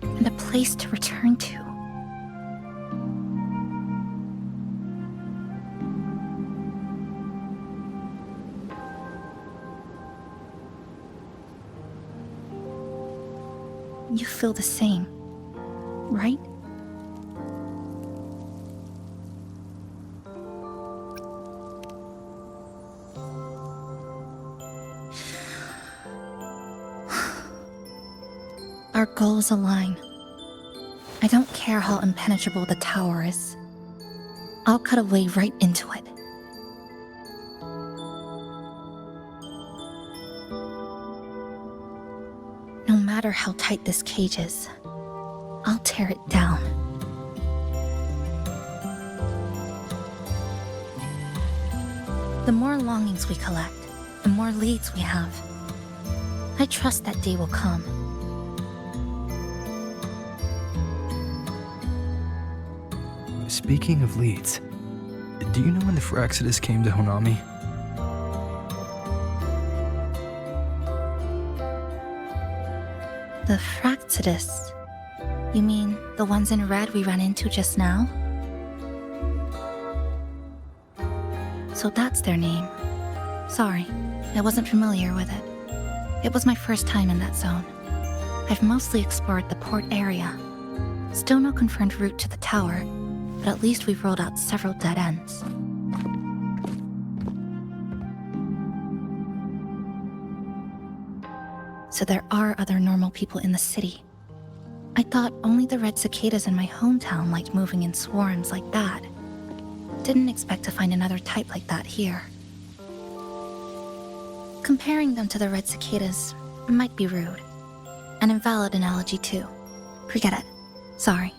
and a place to return to. You feel the same, right? Our goals align. I don't care how impenetrable the tower is. I'll cut a way right into it. No matter how tight this cage is, I'll tear it down. The more longings we collect, the more leads we have. I trust that day will come.
Speaking of leads, do you know when the Fractsidus came to Honami?
The Fractsidus? You mean the ones in red we ran into just now? So that's their name. Sorry, I wasn't familiar with it. It was my first time in that zone. I've mostly explored the port area. Still no confirmed route to the tower, but at least we've rolled out several dead ends. So there are other normal people in the city. I thought only the red cicadas in my hometown liked moving in swarms like that. Didn't expect to find another type like that here. Comparing them to the red cicadas might be rude. An invalid analogy too. Forget it. Sorry.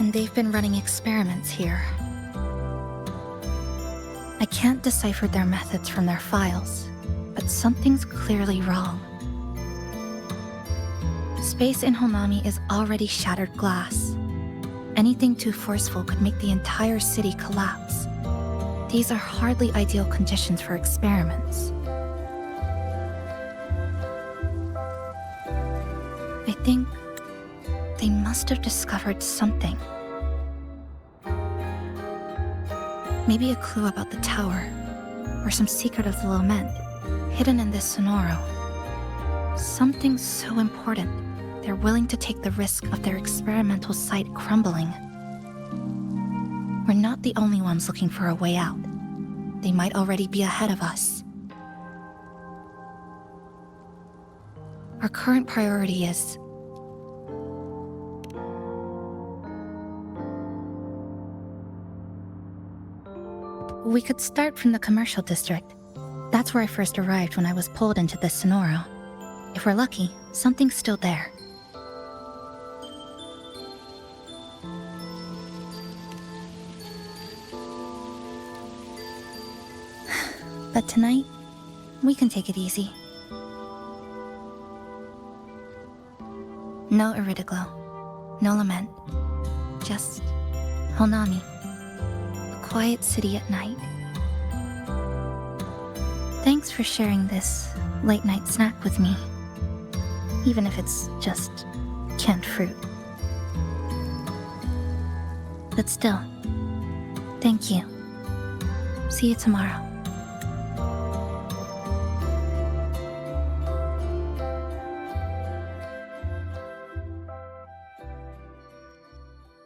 And they've been running experiments here. I can't decipher their methods from their files, but something's clearly wrong. Space in Honami is already shattered glass. Anything too forceful could make the entire city collapse. These are hardly ideal conditions for experiments. I think they might must have discovered something. Maybe a clue about the tower, or some secret of the Lament, hidden in this Sonoro. Something so important, they're willing to take the risk of their experimental site crumbling. We're not the only ones looking for a way out. They might already be ahead of us. Our current priority is... We could start from the commercial district. That's where I first arrived when I was pulled into the Sonoro. If we're lucky, something's still there. But tonight, we can take it easy. No Iridoglow, no Lament, just Honami. A quiet city at night. Thanks for sharing this late-night snack with me, even if it's just canned fruit. But still, thank you. See you tomorrow.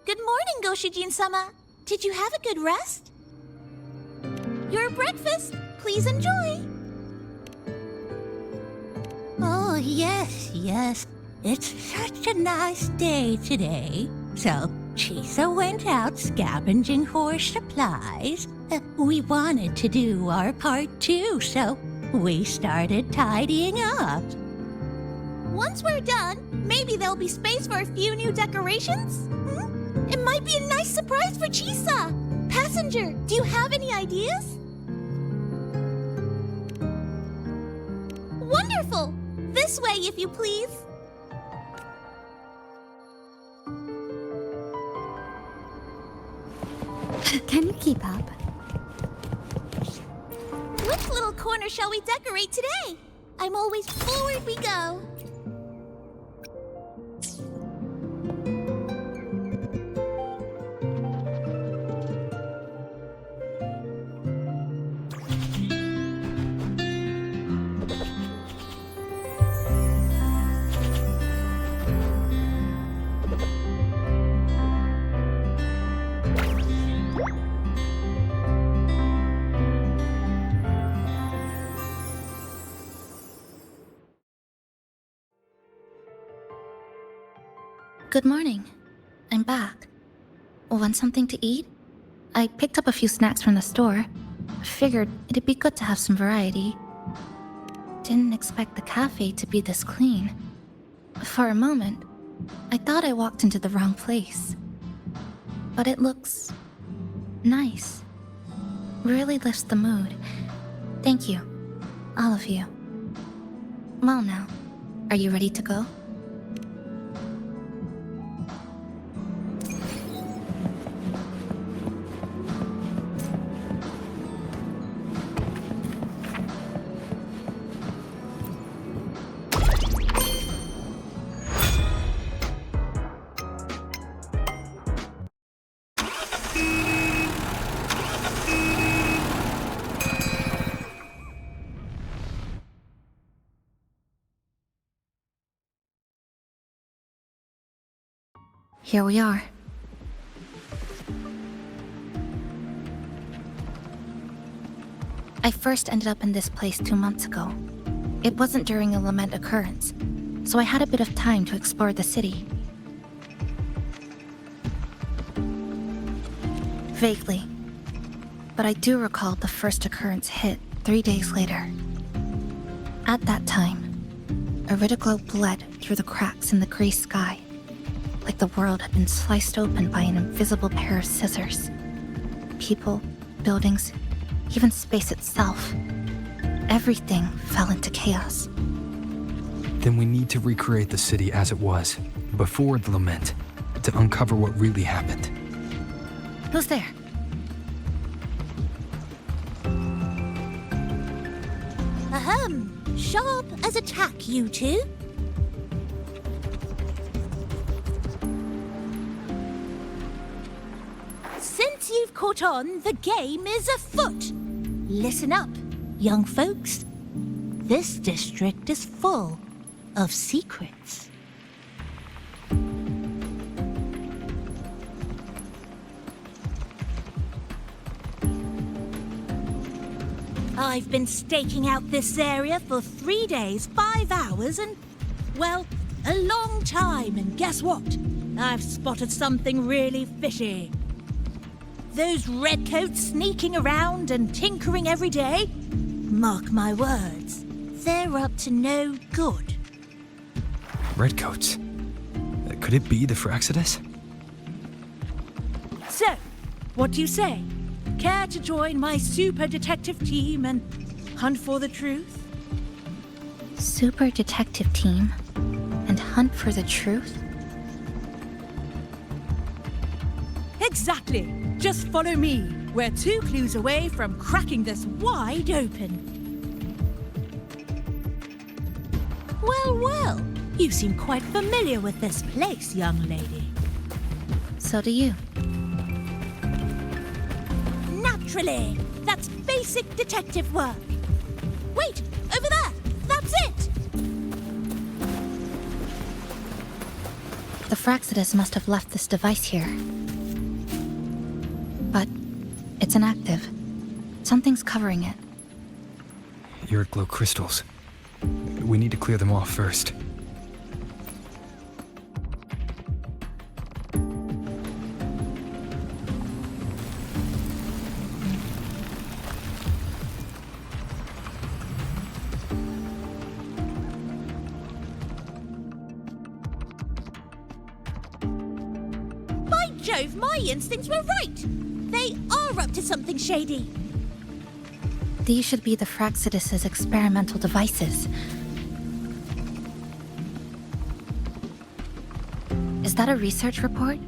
Good morning, Goshijin-sama. Did you have a good rest? Your breakfast, please enjoy.
Oh, yes. It's such a nice day today. So, Chisa went out scavenging for supplies. We wanted to do our part too, so we started tidying up.
Once we're done, maybe there'll be space for a few new decorations? It might be a nice surprise for Chisa. Passenger, do you have any ideas? Wonderful! This way, if you please.
Can you keep up?
Which little corner shall we decorate today? I'm always forward we go.
Good morning. I'm back. Want something to eat? I picked up a few snacks from the store. Figured it'd be good to have some variety. Didn't expect the cafe to be this clean. For a moment, I thought I walked into the wrong place. But it looks... nice. Really lifts the mood. Thank you. All of you. Well now, are you ready to go? Here we are. I first ended up in this place 2 months ago. It wasn't during a Lament occurrence, so I had a bit of time to explore the city. Vaguely, but I do recall the first occurrence hit 3 days later. At that time, Iridoglow bled through the cracks in the gray sky, like the world had been sliced open by an invisible pair of scissors. People, buildings, even space itself. Everything fell into chaos.
Then we need to recreate the city as it was, before the Lament, to uncover what really happened.
Who's there?
Sharp as a tack, you two. you've caught on, the game is afoot. Listen up, young folks. This district is full of secrets. I've been staking out this area for 3 days, 5 hours, and, well, a long time. And guess what? I've spotted something really fishy. Those redcoats sneaking around and tinkering every day? Mark my words, they're up to no good.
Redcoats? Could it be the Fractsidus?
So, what do you say? Care to join my super detective team and hunt for the truth?
Super detective team? And hunt for the truth?
Exactly. Just follow me. We're 2 clues away from cracking this wide open. Well, well. You seem quite familiar with this place, young lady.
So do you.
Naturally. That's basic detective work. Wait, over there. That's it.
The Fractsidus must have left this device here. But it's inactive. Something's covering it.
Your glow crystals. We need to clear them off first.
By Jove, my instincts were right. They are up to something shady.
These should be the Fractsidus' experimental devices. Is that a research report?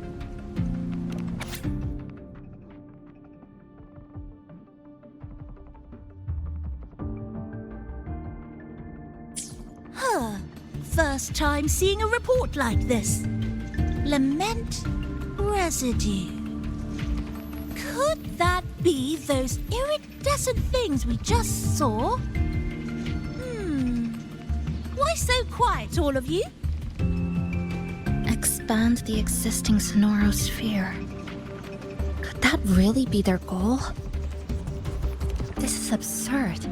Huh. First time seeing a report like this. Lament residue. Could that be those iridescent things we just saw? Why so quiet, all of you?
Expand the existing sonorosphere. Could that really be their goal? This is absurd.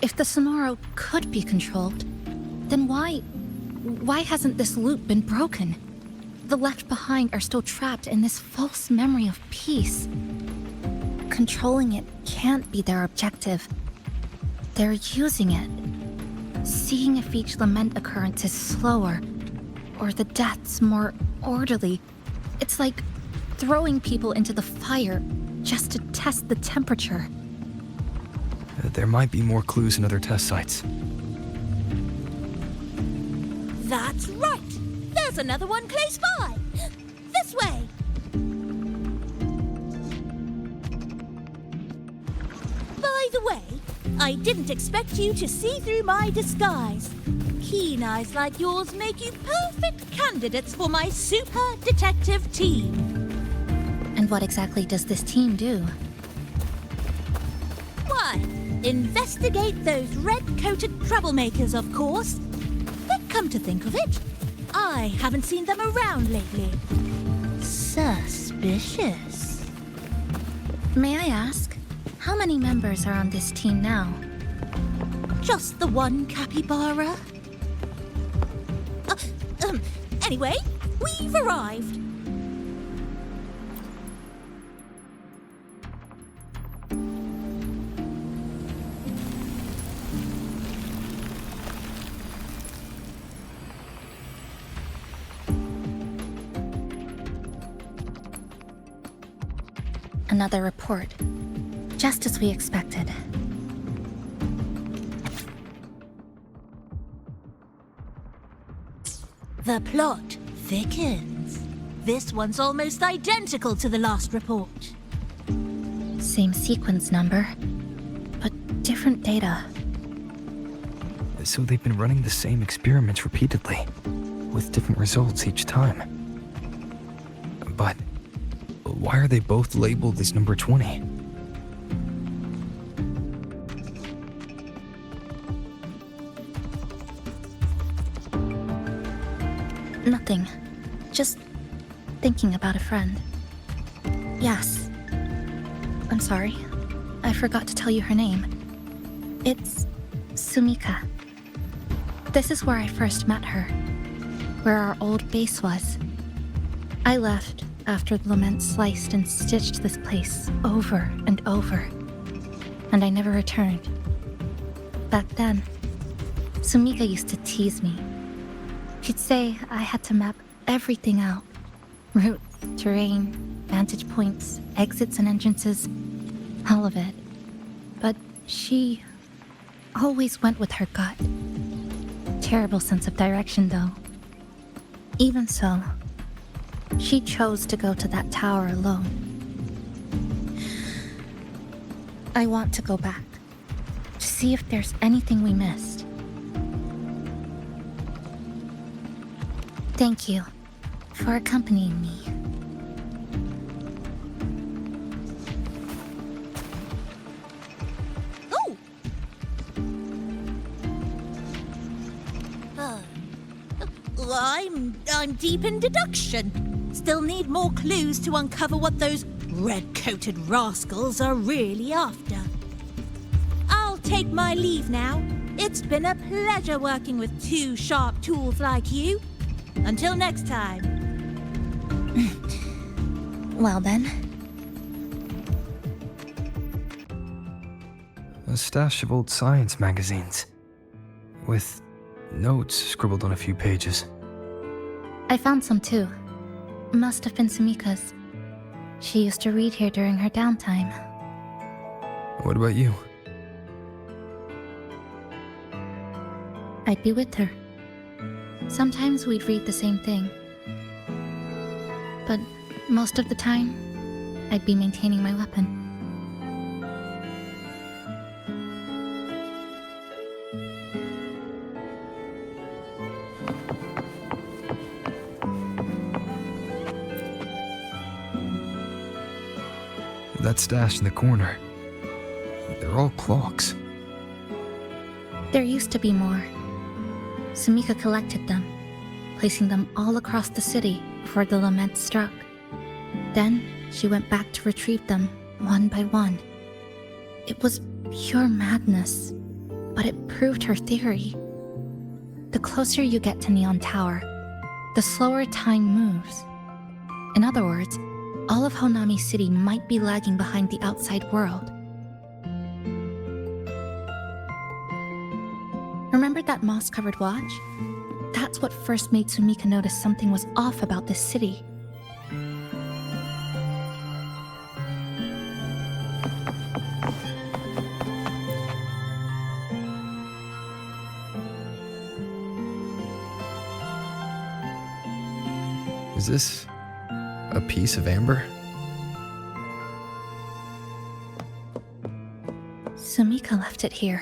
If the Sonoro could be controlled, then why hasn't this loop been broken? The left behind are still trapped in this false memory of peace. Controlling it can't be their objective. They're using it. Seeing if each lament occurrence is slower, or the deaths more orderly. It's like throwing people into the fire just to test the temperature.
There might be more clues in other test sites.
That's right. There's another one close by. This way. By the way, I didn't expect you to see through my disguise. Keen eyes like yours make you perfect candidates for my super detective team.
And what exactly does this team do?
Why, investigate those red-coated troublemakers, of course. But come to think of it, I haven't seen them around lately. Suspicious.
May I ask, how many members are on this team now?
Just the one capybara. Anyway, we've arrived.
Another report. Just as we expected.
The plot thickens. This one's almost identical to the last report.
Same sequence number, but different data.
So they've been running the same experiments repeatedly, with different results each time. But Why are they both labeled as number 20?
Nothing. Just thinking about a friend. Yes. I'm sorry. I forgot to tell you her name. It's Sumika. This is where I first met her, where our old base was. I left after the Lament sliced and stitched this place over and over, and I never returned. Back then, Sumika used to tease me. She'd say I had to map everything out. Route, terrain, vantage points, exits and entrances, all of it. But she always went with her gut. Terrible sense of direction, though. Even so, she chose to go to that tower alone. I want to go back, to see if there's anything we missed. Thank you for accompanying me.
I'm deep in deduction. Still need more clues to uncover what those red-coated rascals are really after. I'll take my leave now. It's been a pleasure working with two sharp tools like you. Until next time.
Well then.
A stash of old science magazines, with notes scribbled on a few pages.
I found some too. Must have been Sumika's. She used to read here during her downtime.
What about you?
I'd be with her. Sometimes we'd read the same thing. But most of the time, I'd be maintaining my weapon.
That stash in the corner. They're all clocks.
There used to be more. Sumika collected them, placing them all across the city before the Lament struck. Then she went back to retrieve them one by one. It was pure madness, but it proved her theory. The closer you get to Neon Tower, the slower time moves. In other words, all of Honami City might be lagging behind the outside world. Remember that moss-covered watch? That's what first made Sumika notice something was off about this city.
Is this a piece of amber?
Sumika left it here.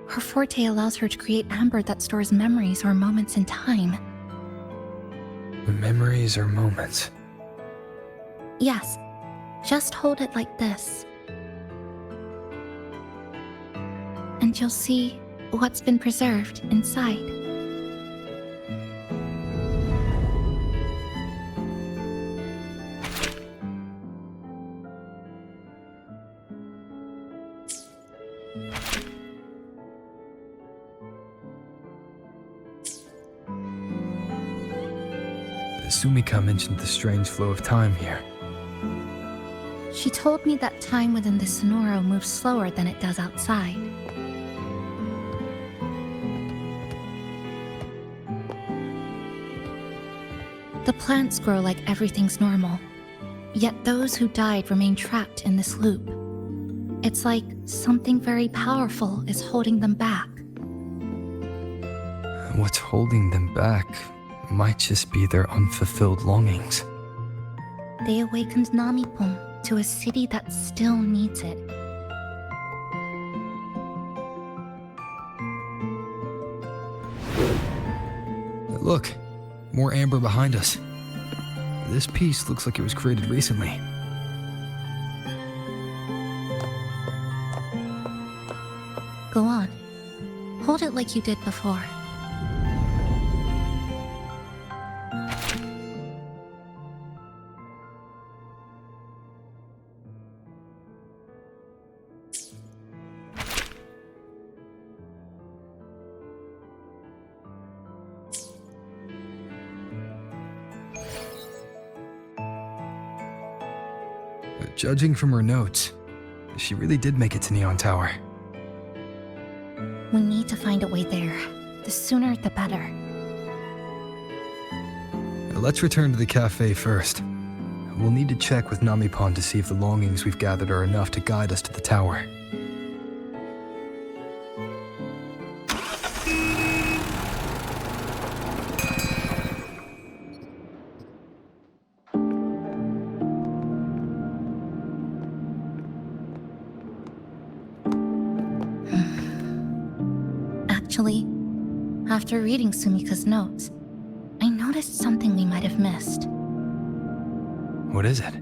Her forte allows her to create amber that stores memories or moments in time.
Memories or moments?
Yes, just hold it like this. And you'll see what's been preserved inside.
Sumika mentioned the strange flow of time here.
She told me that time within the Sonoro moves slower than it does outside. The plants grow like everything's normal, yet those who died remain trapped in this loop. It's like something very powerful is holding them back.
What's holding them back might just be their unfulfilled longings.
They awakened Namipum to a city that still needs it.
Look, more amber behind us. This piece looks like it was created recently.
Go on. Hold it like you did before.
Judging from her notes, she really did make it to Neon Tower.
We need to find a way there. The sooner, the better.
Let's return to the cafe first. We'll need to check with Namipon to see if the longings we've gathered are enough to guide us to the tower.
Actually, after reading Sumika's notes, I noticed something we might have missed.
What is it?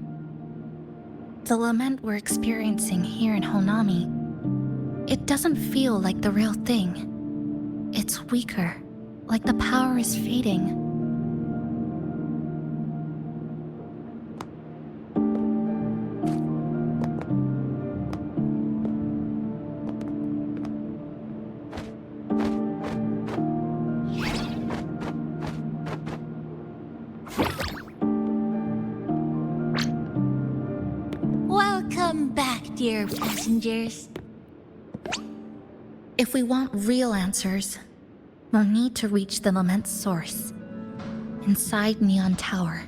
The lament we're experiencing here in Honami, it doesn't feel like the real thing. It's weaker, like the power is fading.
Welcome back, dear passengers.
If we want real answers, we'll need to reach the lament's source, inside Neon Tower.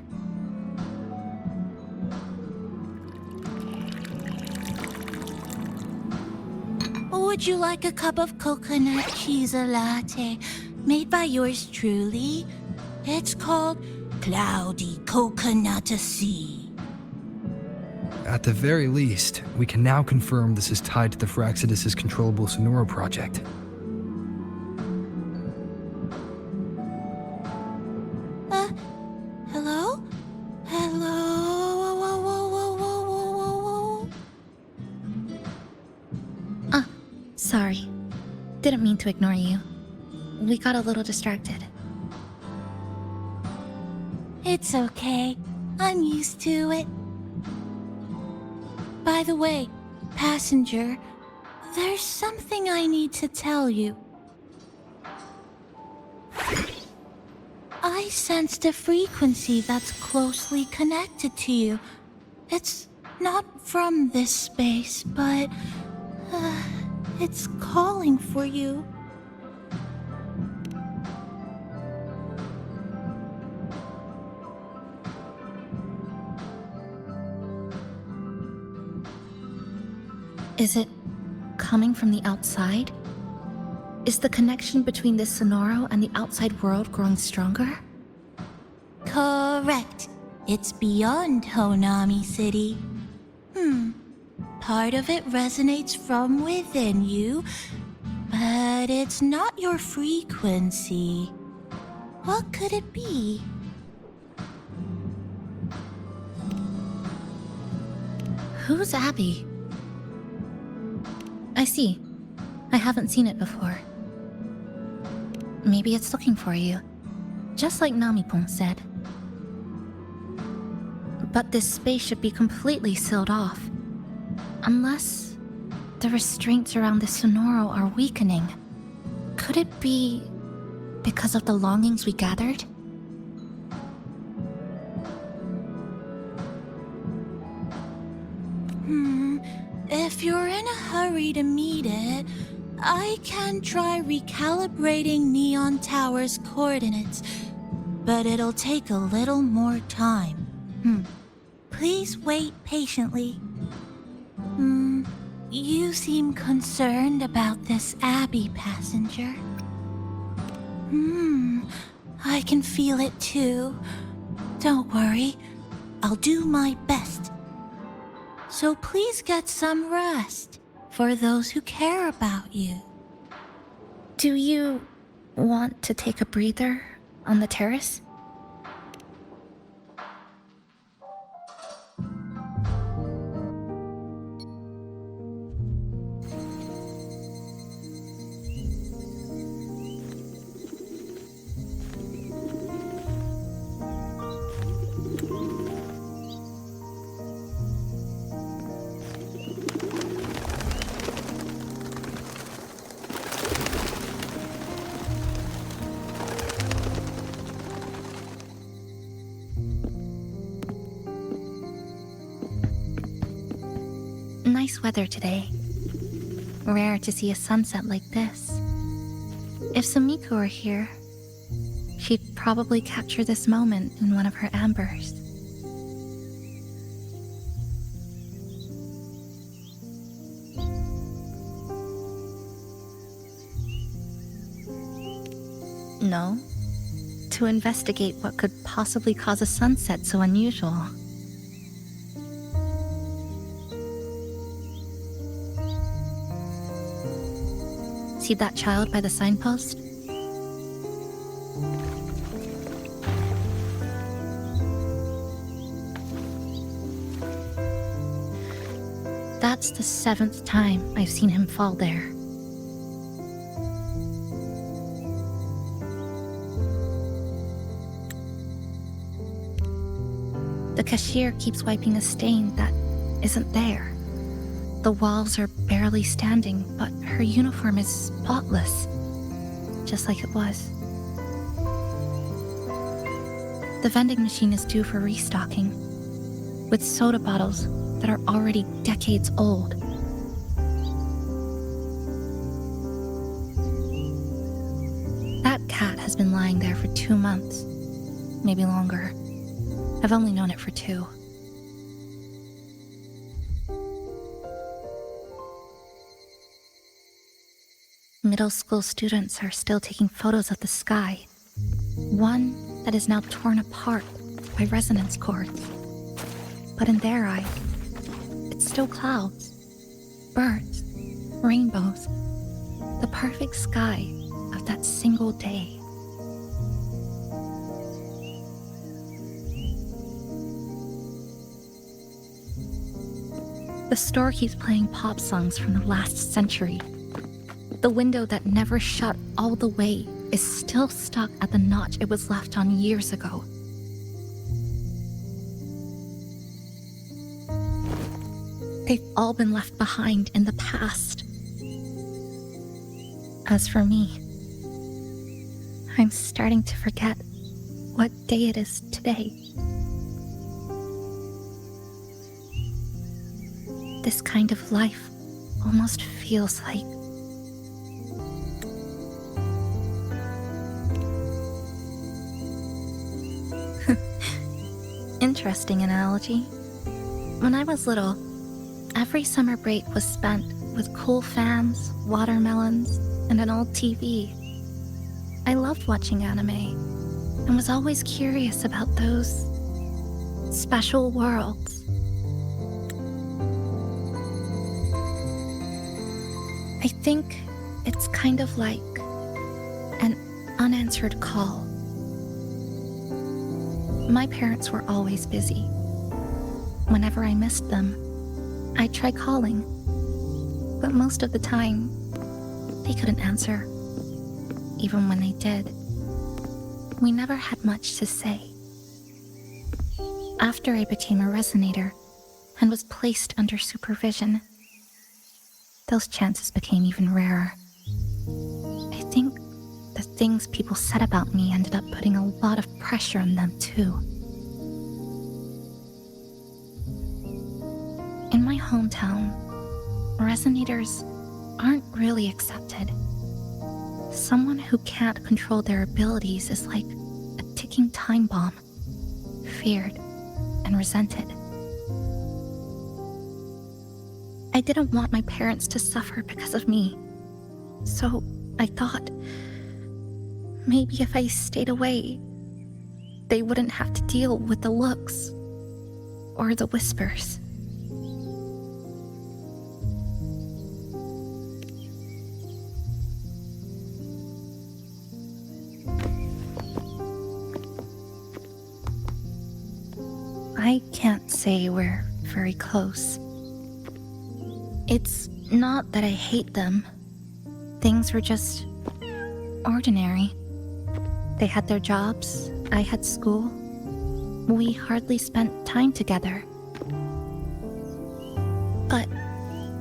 Would you like a cup of coconut Chisa latte made by yours truly? It's called Cloudy Coconut Sea.
At the very least, we can now confirm this is tied to the Fractsidus' controllable Sonoro project.
Hello? Hello? Whoa, whoa, whoa, whoa, whoa, whoa, whoa.
Sorry. Didn't mean to ignore you. We got a little distracted.
It's okay. I'm used to it. By the way, passenger, there's something I need to tell you. I sensed a frequency that's closely connected to you. It's not from this space, but it's calling for you.
Is it coming from the outside? Is the connection between this Sonoro and the outside world growing stronger?
Correct. It's beyond Honami City. Part of it resonates from within you, but it's not your frequency. What could it be?
Who's Abby? I see. I haven't seen it before. Maybe it's looking for you, just like Namipon said. But this space should be completely sealed off. Unless the restraints around the Sonoro are weakening. Could it be because of the longings we gathered?
If you're in a hurry to meet it, I can try recalibrating Neon Tower's coordinates, but it'll take a little more time. Please wait patiently. You seem concerned about this Abby passenger. I can feel it too. Don't worry, I'll do my best. So please get some rest for those who care about you.
Do you want to take a breather on the terrace? Nice weather today. Rare to see a sunset like this. If Sumiko were here, she'd probably capture this moment in one of her ambers. No. To investigate what could possibly cause a sunset so unusual. See that child by the signpost? That's the 7th time I've seen him fall there. The cashier keeps wiping a stain that isn't there. The walls are barely standing, but her uniform is spotless, just like it was. The vending machine is due for restocking, with soda bottles that are already decades old. That cat has been lying there for 2 months, maybe longer. I've only known it for 2. Middle school students are still taking photos of the sky. One that is now torn apart by resonance cords. But in their eye, it's still clouds, birds, rainbows, the perfect sky of that single day. The store keeps playing pop songs from the last century. The window that never shut all the way is still stuck at the notch it was left on years ago. They've all been left behind in the past. As for me, I'm starting to forget what day it is today. This kind of life almost feels like interesting analogy. When I was little, every summer break was spent with cool fans, watermelons, and an old TV. I loved watching anime and was always curious about those special worlds. I think it's kind of like an unanswered call. My parents were always busy. Whenever I missed them, I'd try calling, but most of the time, they couldn't answer. Even when they did, we never had much to say. After I became a resonator and was placed under supervision, those chances became even rarer. I think the things people said about me ended up putting a lot of pressure on them too. In my hometown, resonators aren't really accepted. Someone who can't control their abilities is like a ticking time bomb, feared and resented. I didn't want my parents to suffer because of me, so I thought maybe if I stayed away, they wouldn't have to deal with the looks or the whispers. I can't say we're very close. It's not that I hate them. Things were just ordinary. They had their jobs, I had school. We hardly spent time together. But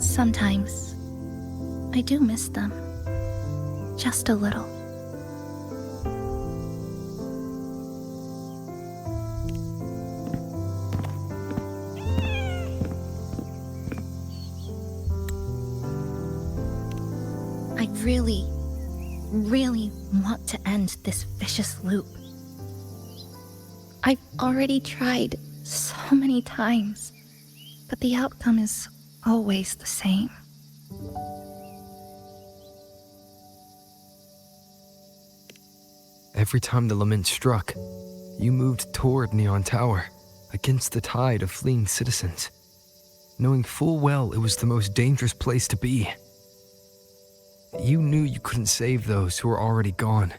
sometimes I do miss them. Just a little. really want to end this vicious loop. I've already tried so many times, but the outcome is always the same.
Every time the Lament struck, you moved toward Neon Tower, against the tide of fleeing citizens, knowing full well it was the most dangerous place to be. You knew you couldn't save those who were already gone,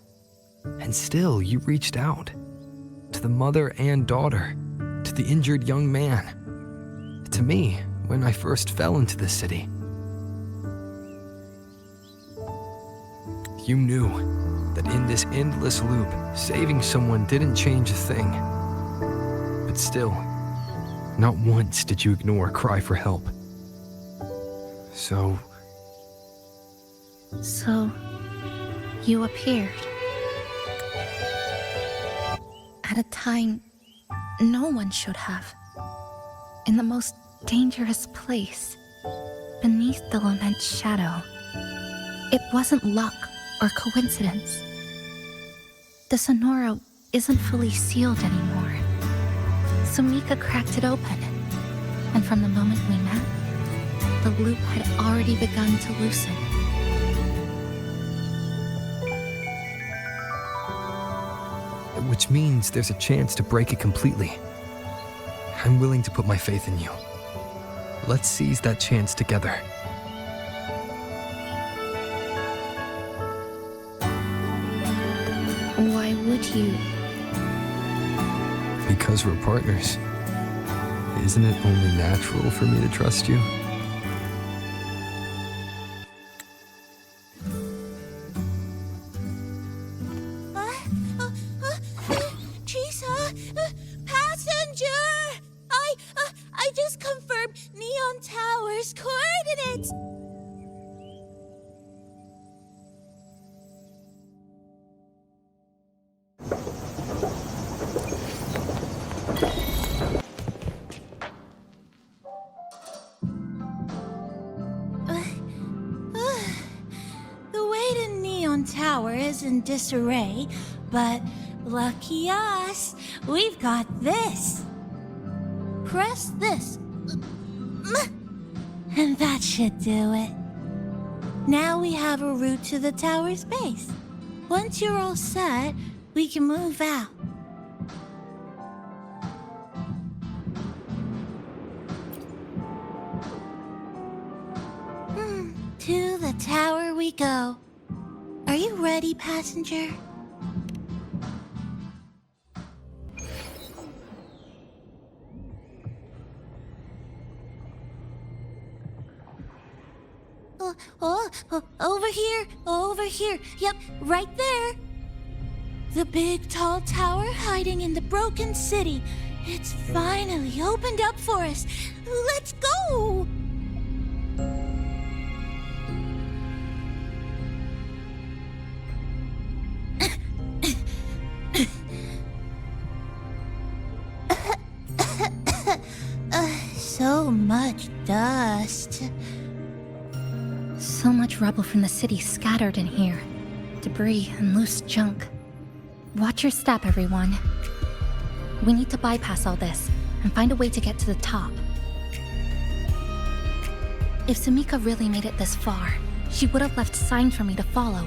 and still you reached out. To the mother and daughter, to the injured young man, to me when I first fell into the city. You knew that in this endless loop, saving someone didn't change a thing. But still, not once did you ignore a cry for help. So,
you appeared. At a time no one should have. In the most dangerous place, beneath the Lament's shadow. It wasn't luck or coincidence. The Sonoro isn't fully sealed anymore. Sumika cracked it open, and from the moment we met, the loop had already begun to loosen.
which means there's a chance to break it completely. I'm willing to put my faith in you. Let's seize that chance together.
Why would you?
Because we're partners. Isn't it only natural for me to trust you?
Chisa! Passenger! I just confirmed Neon Tower's coordinates! The way to Neon Tower is in disarray, but lucky us, we've got this. Press this. And that should do it. Now we have a route to the tower's base. Once you're all set, we can move out. To the tower we go. Are you ready, passenger? Over here. Yep, right there. The big tall tower hiding in the broken city. It's finally opened up for us. Let's go! So much dust.
So much rubble from the city scattered in here. Debris and loose junk. Watch your step, everyone. We need to bypass all this and find a way to get to the top. If Sumika really made it this far, she would have left signs for me to follow.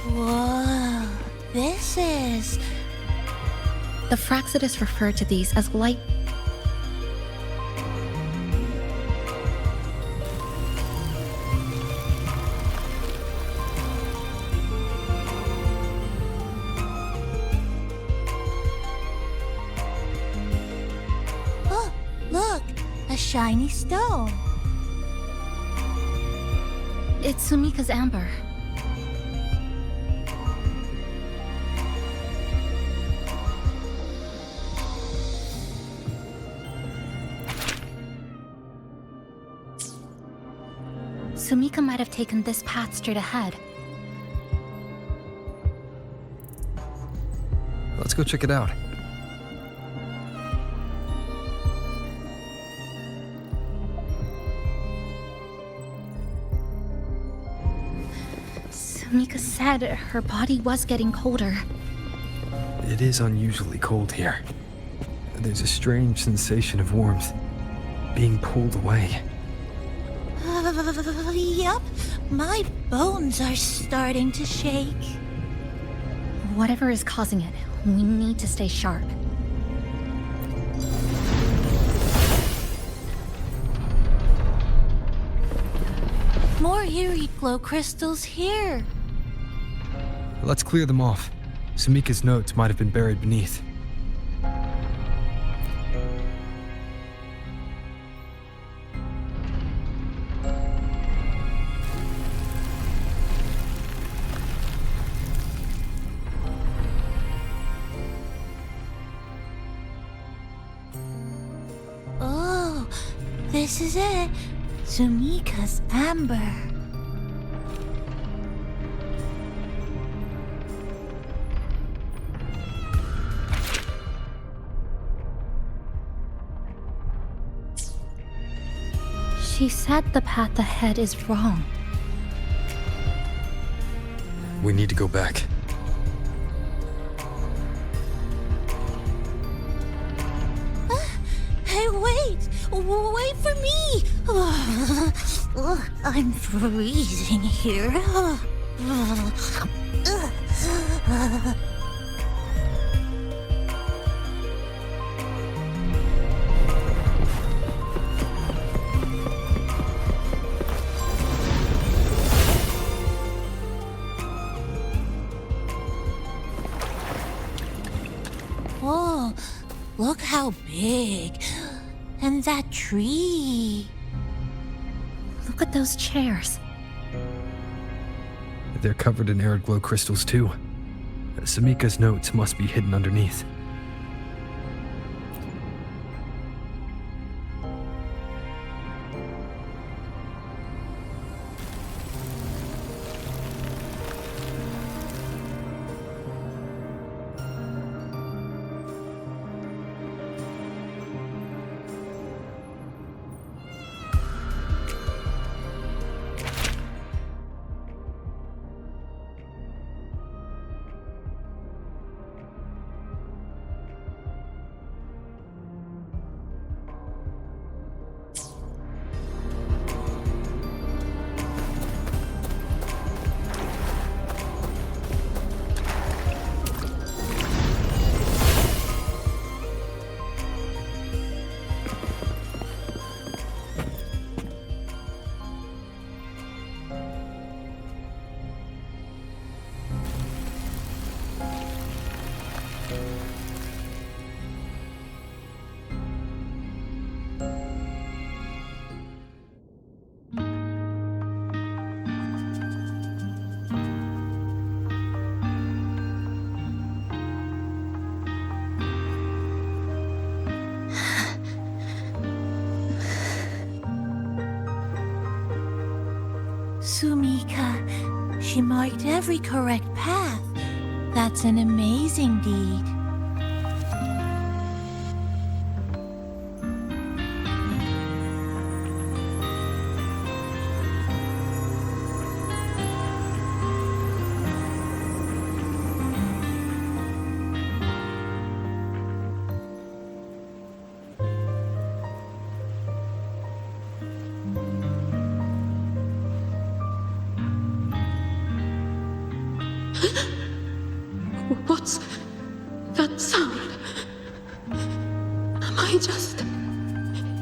Whoa, this is...
The Fractsidus refer to these as light...
Oh, look, a shiny stone.
It's Sumika's amber. Sumika might have taken this path straight ahead.
go check it out.
Sumika said her body was getting colder.
It is unusually cold here. There's a strange sensation of warmth, being pulled away.
Yup, my bones are starting to shake.
Whatever is causing it, we need to stay sharp.
More eerie glow crystals here.
Let's clear them off. Sumika's notes might have been buried beneath.
Oh, this is it. Sumika's amber.
She said the path ahead is wrong.
We need to go back.
Hey, wait! Wait for me! I'm freezing here. Whoa, look how big. And that tree.
Look at those chairs.
They're covered in arid glow crystals too. Sumika's notes must be hidden underneath.
Sumika, she marked every correct path. That's an amazing deed.
What's that sound? Am I just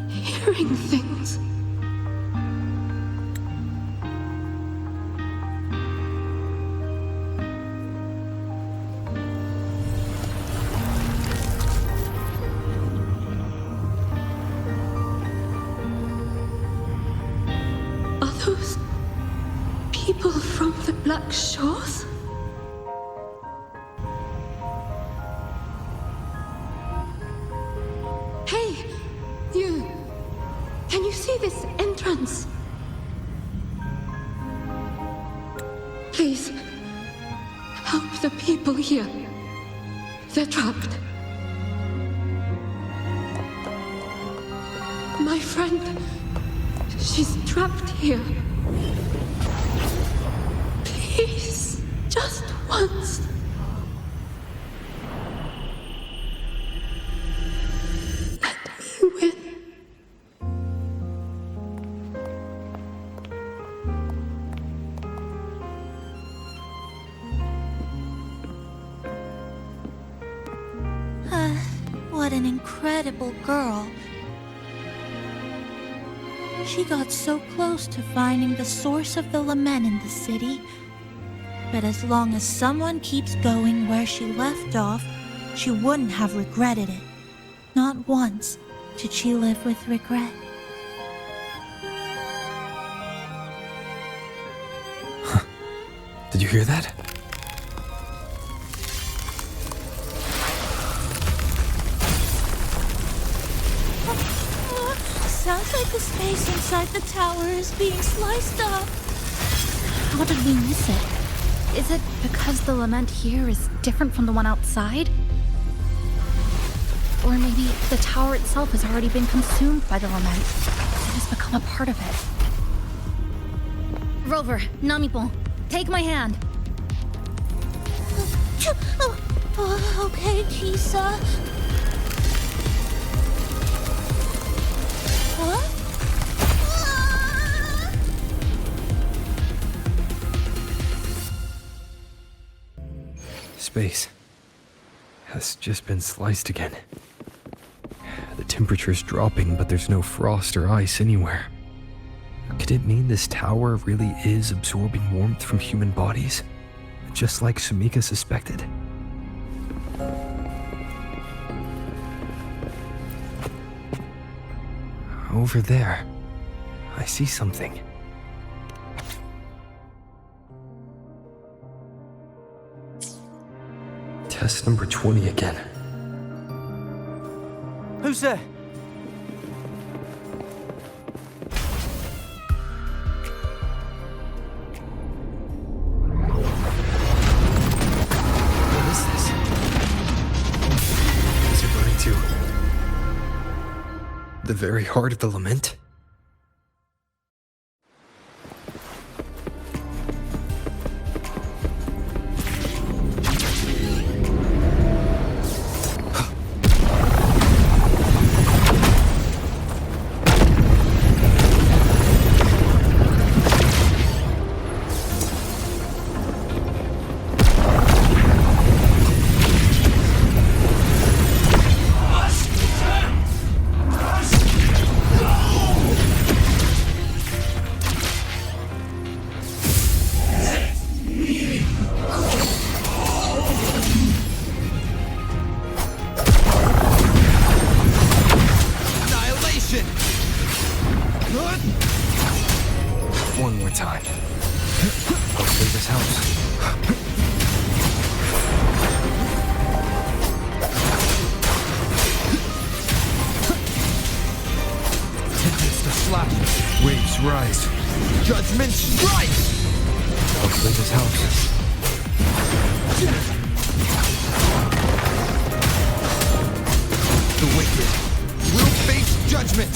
hearing things? Are those people from the Black Shores? Please, help the people here. They're trapped. My friend, she's trapped here. Please, just once. Let me win.
What an incredible girl. She got so close to finding the source of the lament in the city. But as long as someone keeps going where she left off, she wouldn't have regretted it. Not once did she live with regret.
Did you hear that?
Sounds like the space inside the tower is being sliced up.
How did we miss it? Is it because the lament here is different from the one outside? Or maybe the tower itself has already been consumed by the lament. It has become a part of it. Rover, Namipon, take my hand.
Okay, Chisa. What?
Space has just been sliced again. The temperature's dropping, but there's no frost or ice anywhere. Could it mean this tower really is absorbing warmth from human bodies? Just like Sumika suspected? Over there, I see something. Test number 20 again.
Who's there?
What is this? Is it running to the very heart of the lament? One more time. Hopefully this helps. Tempest to slash. Waves rise. Judgment strikes! Hopefully this helps. The wicked will face judgment!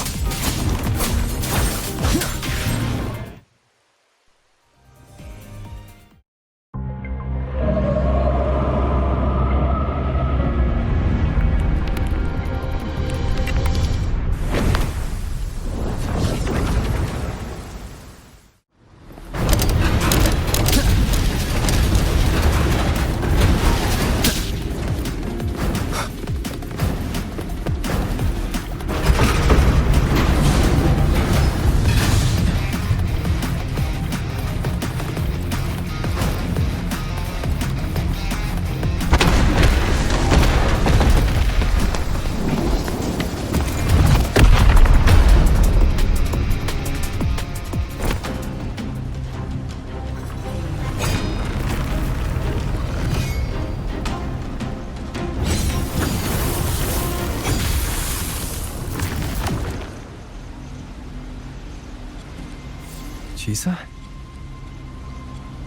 Chisa?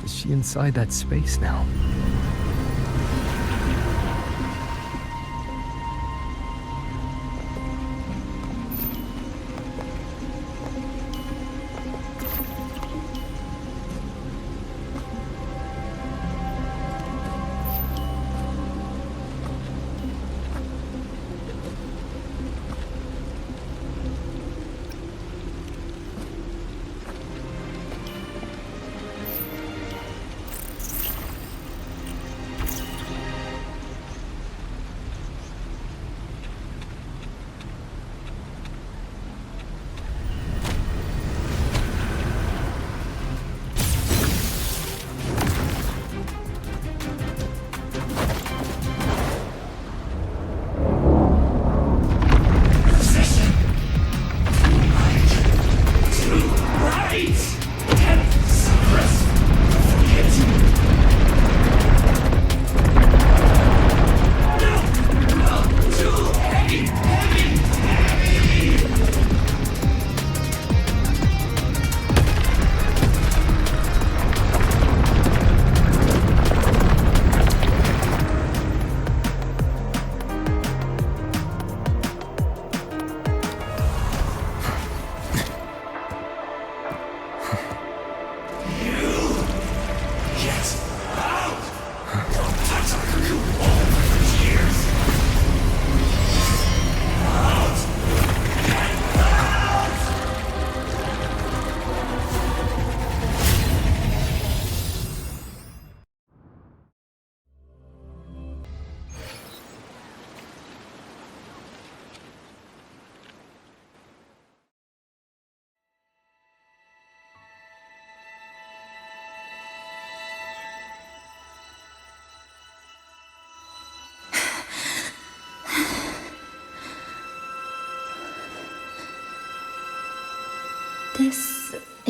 Is she inside that space now?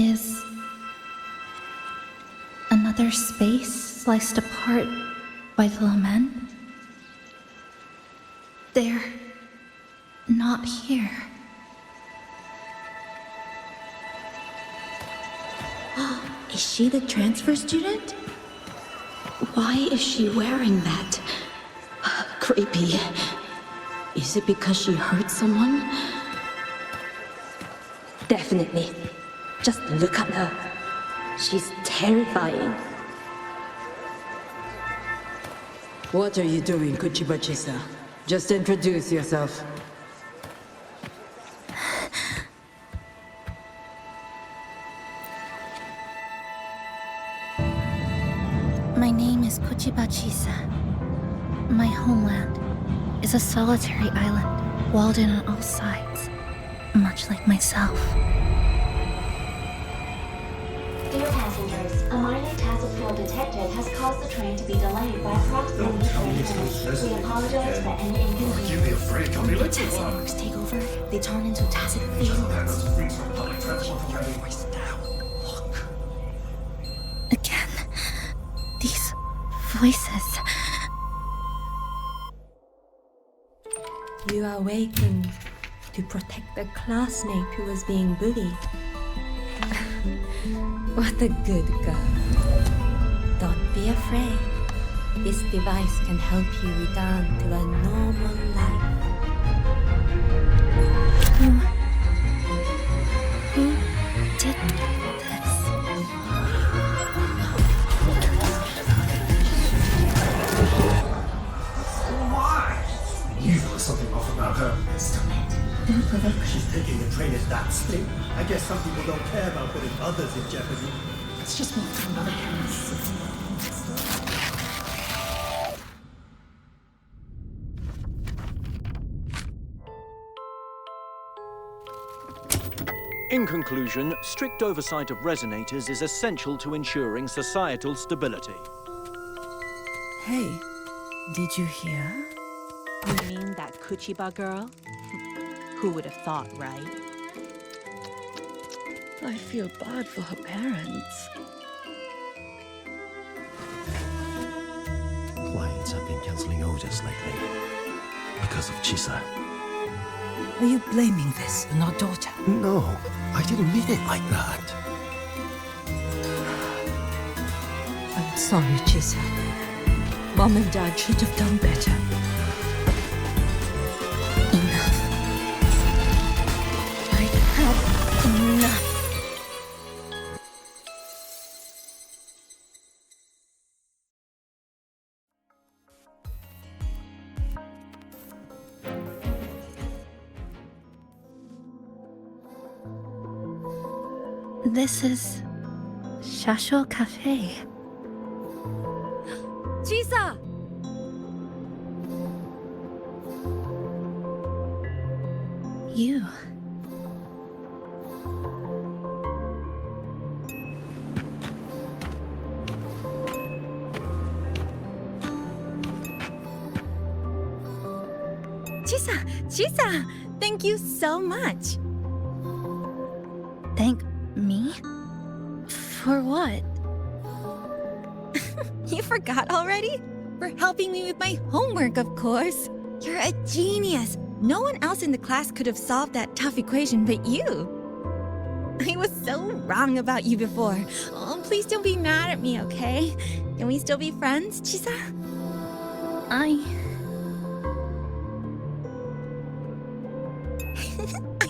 is another space sliced apart by the Lament. They're not here.
Is she the transfer student? Why is she wearing that? Creepy. Is it because she hurt someone? Definitely. Just look at her. She's terrifying.
What are you doing, Chisa? Just introduce yourself.
My name is Chisa. My homeland is a solitary island, walled in on all sides, much like myself.
Dear passengers, a minor task field detected has caused the train to be delayed by approximately 30 minutes. We apologize for any inconvenience.
Give me a break, I'll be late.
Task take over, they turn into tacit fields.
Again, these voices.
You are awakened to protect the classmate who was being bullied. What a good girl. Don't be afraid. This device can help you return to a normal life.
Who did this?
Why? You know something off about her.
Stop it.
She's thinking the train is that state. I guess some people don't care about putting others in jeopardy.
Let's just move to another premise.
In conclusion, strict oversight of resonators is essential to ensuring societal stability.
Hey, did you hear?
You mean that Kuchiba girl? Who would have thought, right?
I feel bad for her parents.
Clients have been canceling orders lately because of Chisa.
Are you blaming this on our daughter?
No, I didn't mean it like that.
I'm sorry, Chisa. Mom and Dad should have done better.
Enough. I've had enough. This is Shasho Cafe.
Chisa!
You.
Chisa! Thank you so much.
Thank me? For what?
You forgot already? For helping me with my homework, of course. You're a genius. No one else in the class could have solved that tough equation but you. I was so wrong about you before. Oh, please don't be mad at me, okay? Can we still be friends, Chisa?
I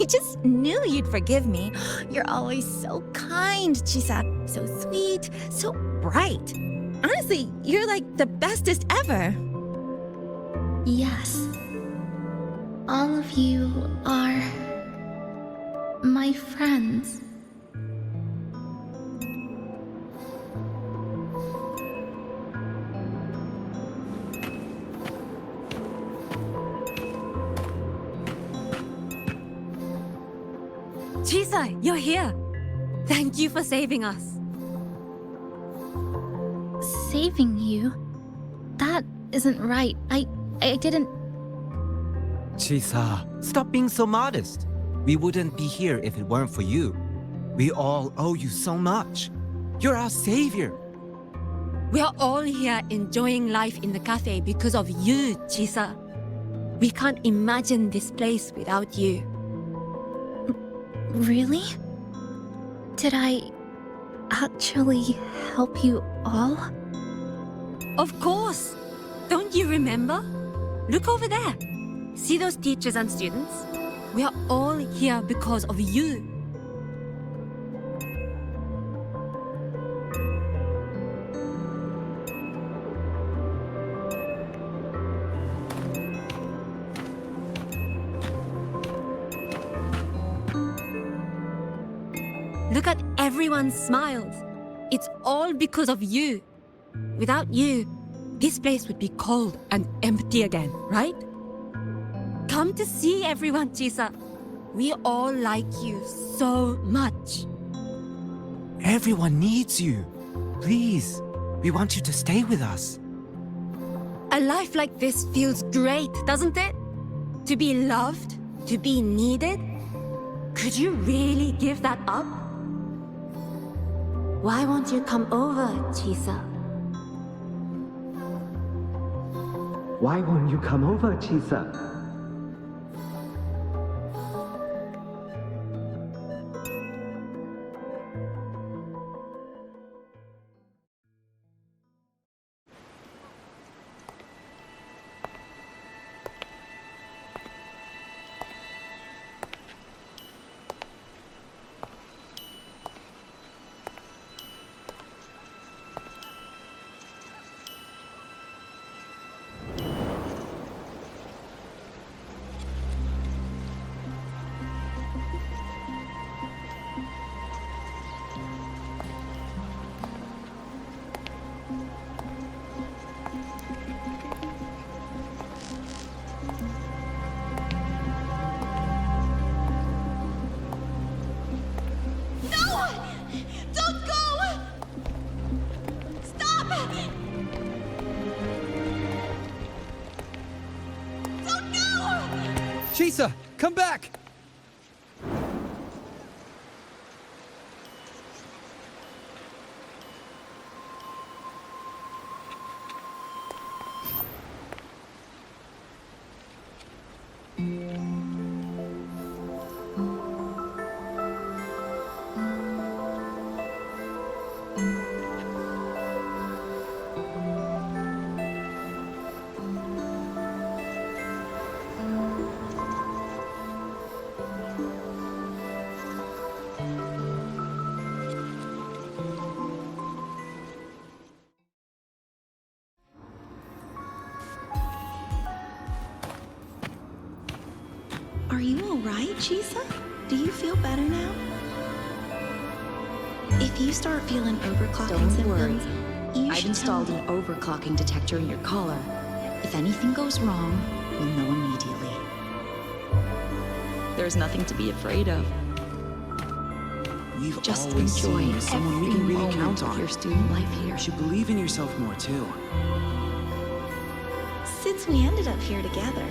just knew you'd forgive me. You're always so kind, Chisa. So sweet, so bright. Honestly, you're like the bestest ever.
Yes. All of you are my friends.
Chisa, you're here. Thank you for saving us.
Saving you? That isn't right. I didn't...
Chisa, stop being so modest. We wouldn't be here if it weren't for you. We all owe you so much. You're our savior.
We are all here enjoying life in the cafe because of you, Chisa. We can't imagine this place without you.
Really? Did I actually help you all?
Of course! Don't you remember? Look over there. See those teachers and students? We are all here because of you. Look at everyone's smiles. It's all because of you. Without you, this place would be cold and empty again, right? Come to see everyone, Chisa. We all like you so much.
Everyone needs you. Please, we want you to stay with us.
A life like this feels great, doesn't it? To be loved, to be needed. Could you really give that up? Why won't you come over, Chisa?
Why won't you come over, Chisa?
Chisa, come back!
Are you alright, Chisa? Do you feel better now? If you start feeling overclocking symptoms, you
I've installed an overclocking detector in your collar. If anything goes wrong, we'll know immediately. There's nothing to be afraid of.
We've
Just
always
enjoy
seen you as someone we can
every
really
moment
count
of
on.
your student life here.
You should believe in yourself more too.
Since we ended up here together,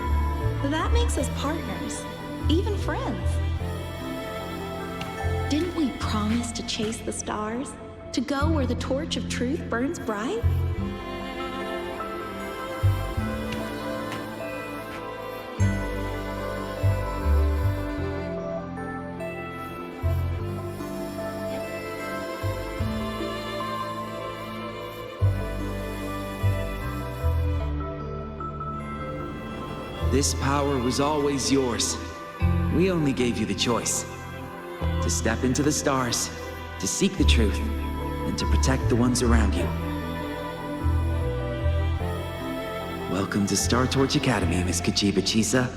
that makes us partners, even friends. Didn't we promise to chase the stars? To go where the torch of truth burns bright?
This power was always yours. We only gave you the choice. To step into the stars, to seek the truth, and to protect the ones around you. Welcome to Star Torch Academy, Miss Kachiba Chisa.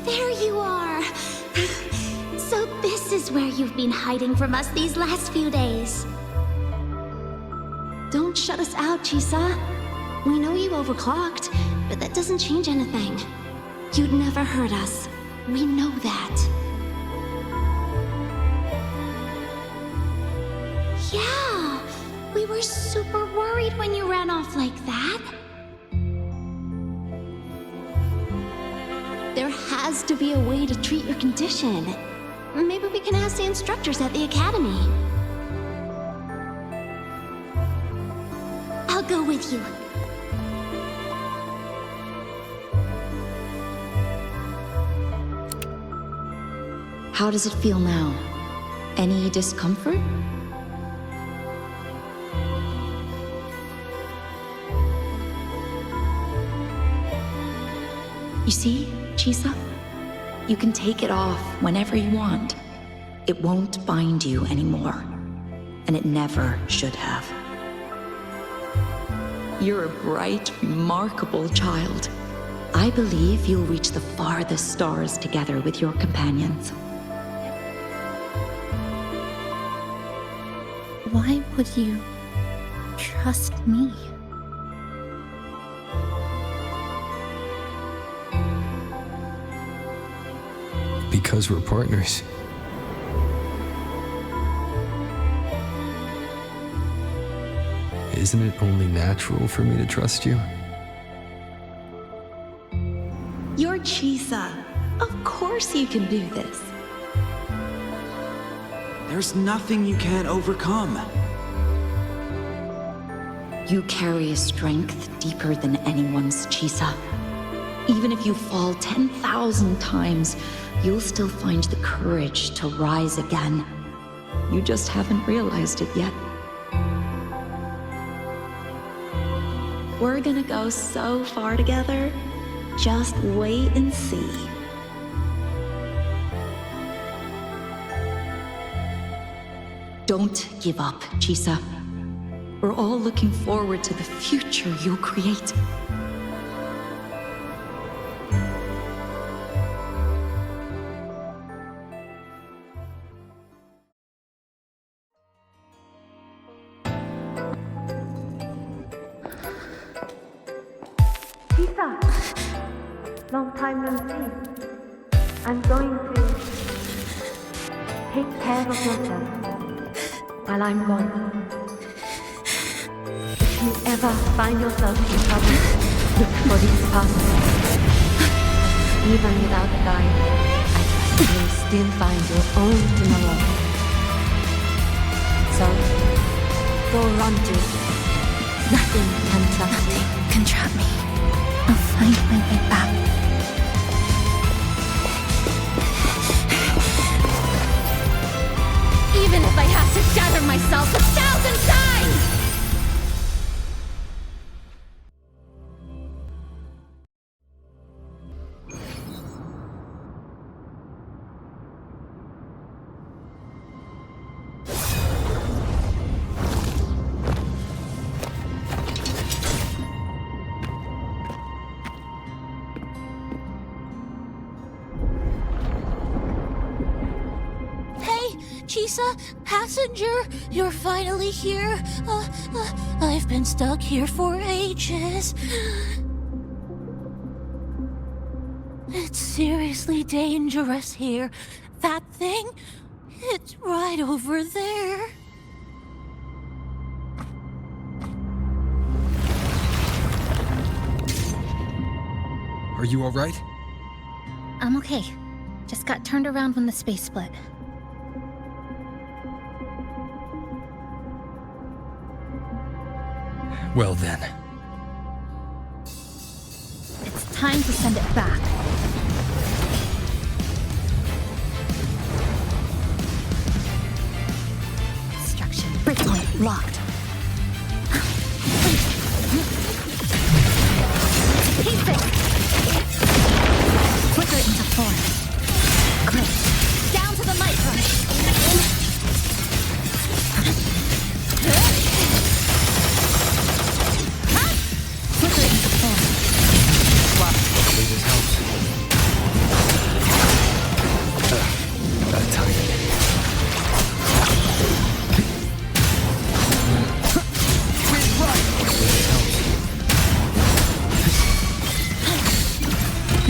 There you are! So this is where you've been hiding from us these last few days. Don't shut us out, Chisa. We know you overclocked, but that doesn't change anything. You'd never hurt us. We know that. Yeah! We were super worried when you ran off like that. There has to be a way to treat your condition. Maybe we can ask the instructors at the academy. I'll go with you.
How does it feel now? Any discomfort? You see, Chisa? You can take it off whenever you want. It won't bind you anymore. And it never should have. You're a bright, remarkable child. I believe you'll reach the farthest stars together with your companions.
Why would you trust me?
Because we're partners. Isn't it only natural for me to trust you?
You're Chisa. Of course you can do this.
There's nothing you can't overcome.
You carry a strength deeper than anyone's, Chisa. Even if you fall 10,000 times, you'll still find the courage to rise again. You just haven't realized it yet. We're gonna go so far together. Just wait and see. Don't give up, Chisa. We're all looking forward to the future you'll create.
Chisa! Long time no see. I'm going to take care of yourself while I'm gone. If you ever find yourself in trouble, look for these passes. Even without a guide, I trust you'll still find your own tomorrow. So, go run to it. Nothing can trap me.
Nothing can trap me. I'll find my way back.
Even if I have to shatter myself 1,000 times!
Chisa, passenger, you're finally here. I've been stuck here for ages. It's seriously dangerous here. That thing, it's right over there.
Are you all right?
I'm okay. Just got turned around when the space split.
Well then.
It's time to send it back. Destruction. Breakpoint locked. Piece it! Flicker it into form. Great. Down to the micron.
Hopefully this helps. Bad timing. Hopefully this helps.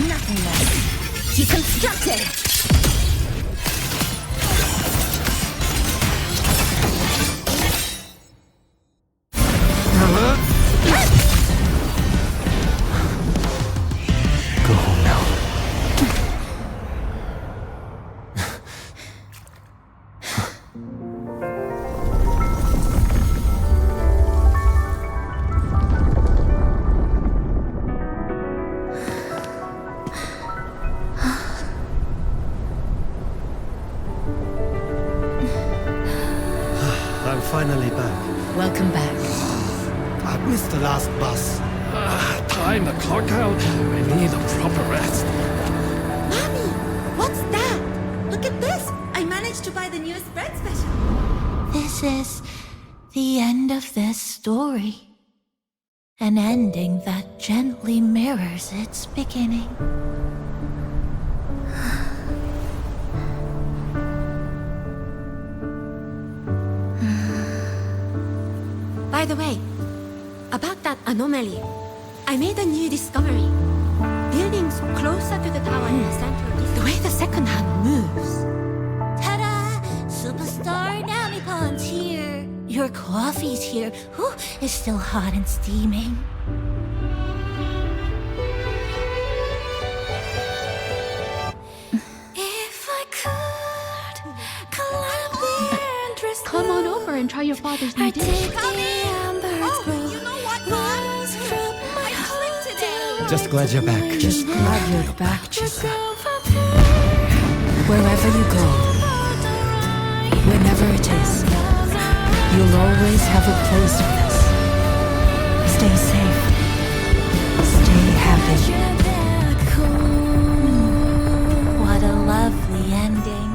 Nothingness. Deconstructed!
missed the last bus.
Time to clock out. I need a proper rest.
Mommy, what's that? Look at this! I managed to buy the newest bread special.
This is the end of this story. An ending that gently mirrors its beginning.
By the way, about that anomaly, I made a new discovery. Buildings closer to the tower in the center, the way the second hand moves.
Ta-da! Superstar Namipon's here. Your coffee's here. Whew, it's still hot and steaming. If I could climb the entrance.
Come on over and try your father's new dish.
You know what, Mom? I slipped today.
Just glad you're back.
Just glad you're back, Chisa. Wherever you go, whenever it is, you'll always have a place with us. Stay safe. Stay happy.
What a lovely ending.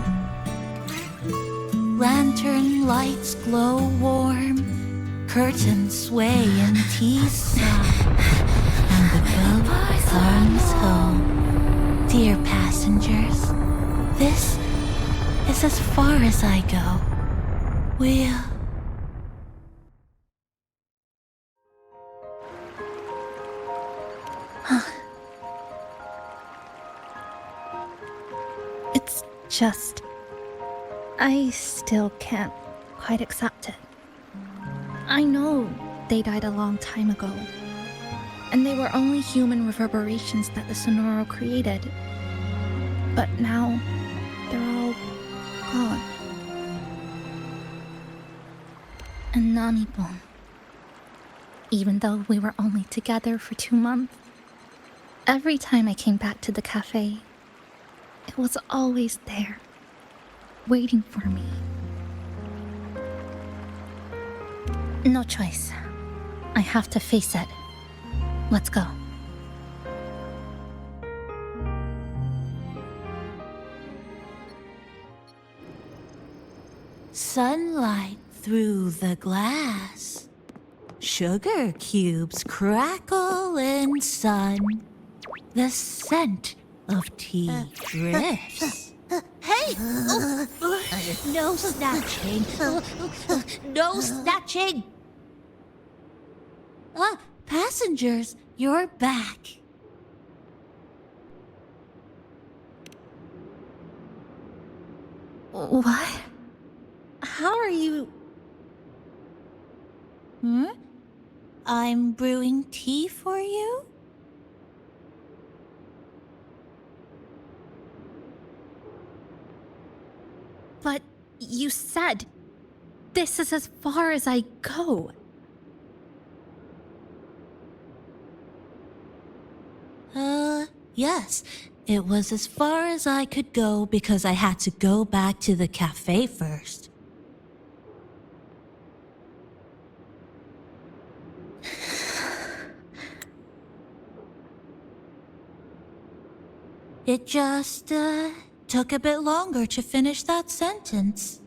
Lantern lights glow warm, curtains sway in Chisa, and the boat comes home. Dear passengers, this is as far as I go. We'll...
It's just... I still can't quite accept it. I know they died a long time ago, and they were only human reverberations that the Sonoro created. But now, they're all gone. And Namipon. Even though we were only together for 2 months, every time I came back to the cafe, it was always there, waiting for me. No choice. I have to face it. Let's go.
Sunlight through the glass. Sugar cubes crackle in sun. The scent of tea drifts. Hey! No snatching. No snatching. Passengers, you're back.
What? How are you...
I'm brewing tea for you?
But you said this is as far as I go.
Yes. It was as far as I could go because I had to go back to the cafe first. It just, took a bit longer to finish that sentence.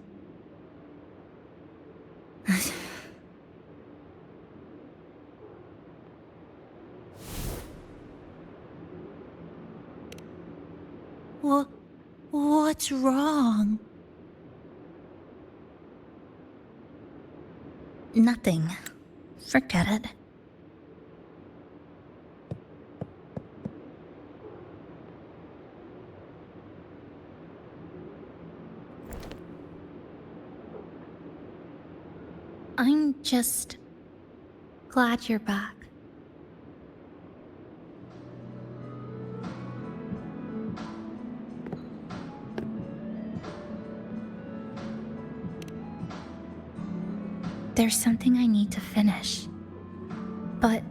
What's wrong?
Nothing. Forget it. I'm just glad you're back. There's something I need to finish, but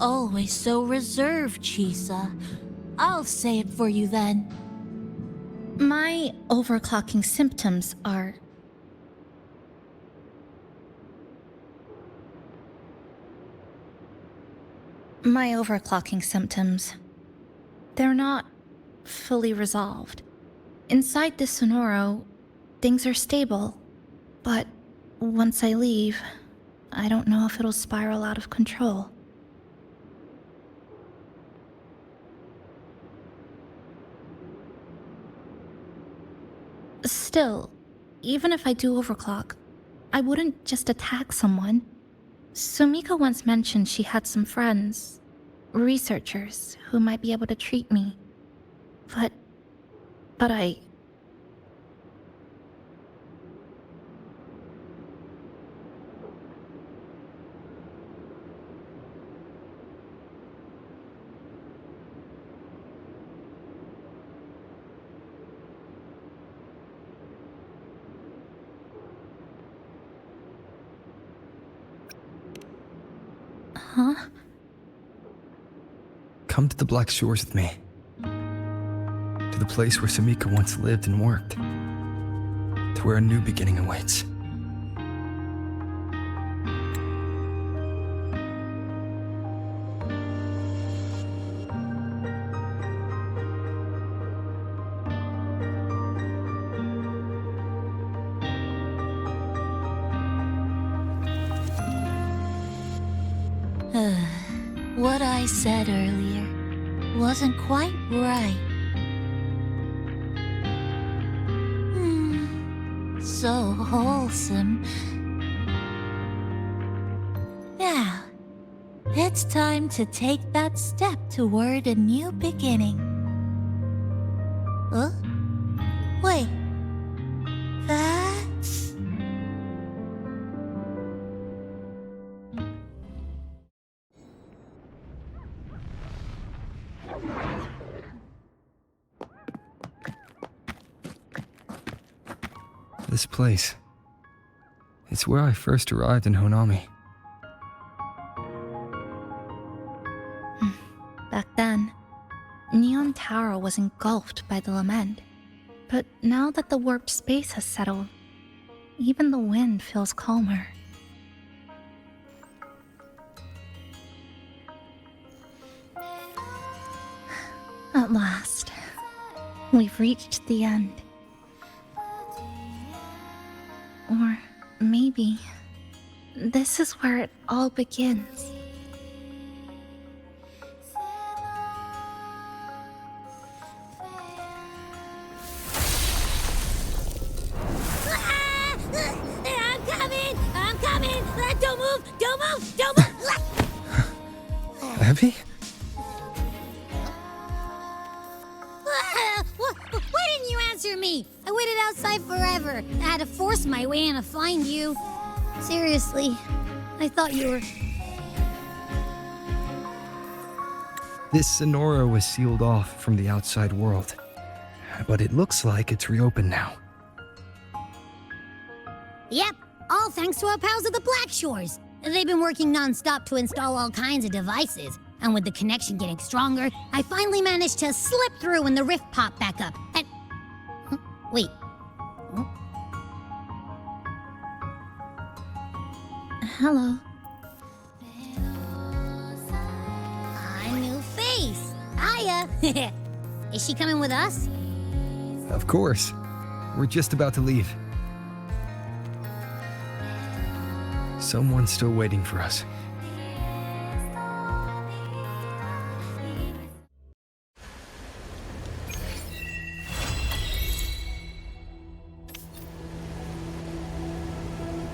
Always so reserved, Chisa. I'll say it for you then.
My overclocking symptoms are... they're not fully resolved. Inside the Sonoro, things are stable, but once I leave, I don't know if it'll spiral out of control. Still, even if I do overclock, I wouldn't just attack someone. Sumika once mentioned she had some friends, researchers, who might be able to treat me. But I... Huh?
Come to the Black Shores with me. To the place where Sumika once lived and worked. To where a new beginning awaits.
What I said earlier wasn't quite right. So wholesome. Now, it's time to take that step toward a new beginning. Huh? Wait. That's...
This place. It's where I first arrived in Honami.
Back then, Neon Tower was engulfed by the Lament. But now that the warped space has settled, even the wind feels calmer. At last, we've reached the end. Or maybe this is where it all begins.
I'm coming! Don't move!
Abby?
Why didn't you answer me? I waited outside forever. I had to force my way in to find you. Seriously, I thought you were...
This Sonoro was sealed off from the outside world. But it looks like it's reopened now.
Yep, all thanks to our pals at the Black Shores. They've been working non-stop to install all kinds of devices. And with the connection getting stronger, I finally managed to slip through when the rift popped back up. And... Wait.
Hello.
A new face. Hiya. Is she coming with us?
Of course. We're just about to leave. Someone's still waiting for us.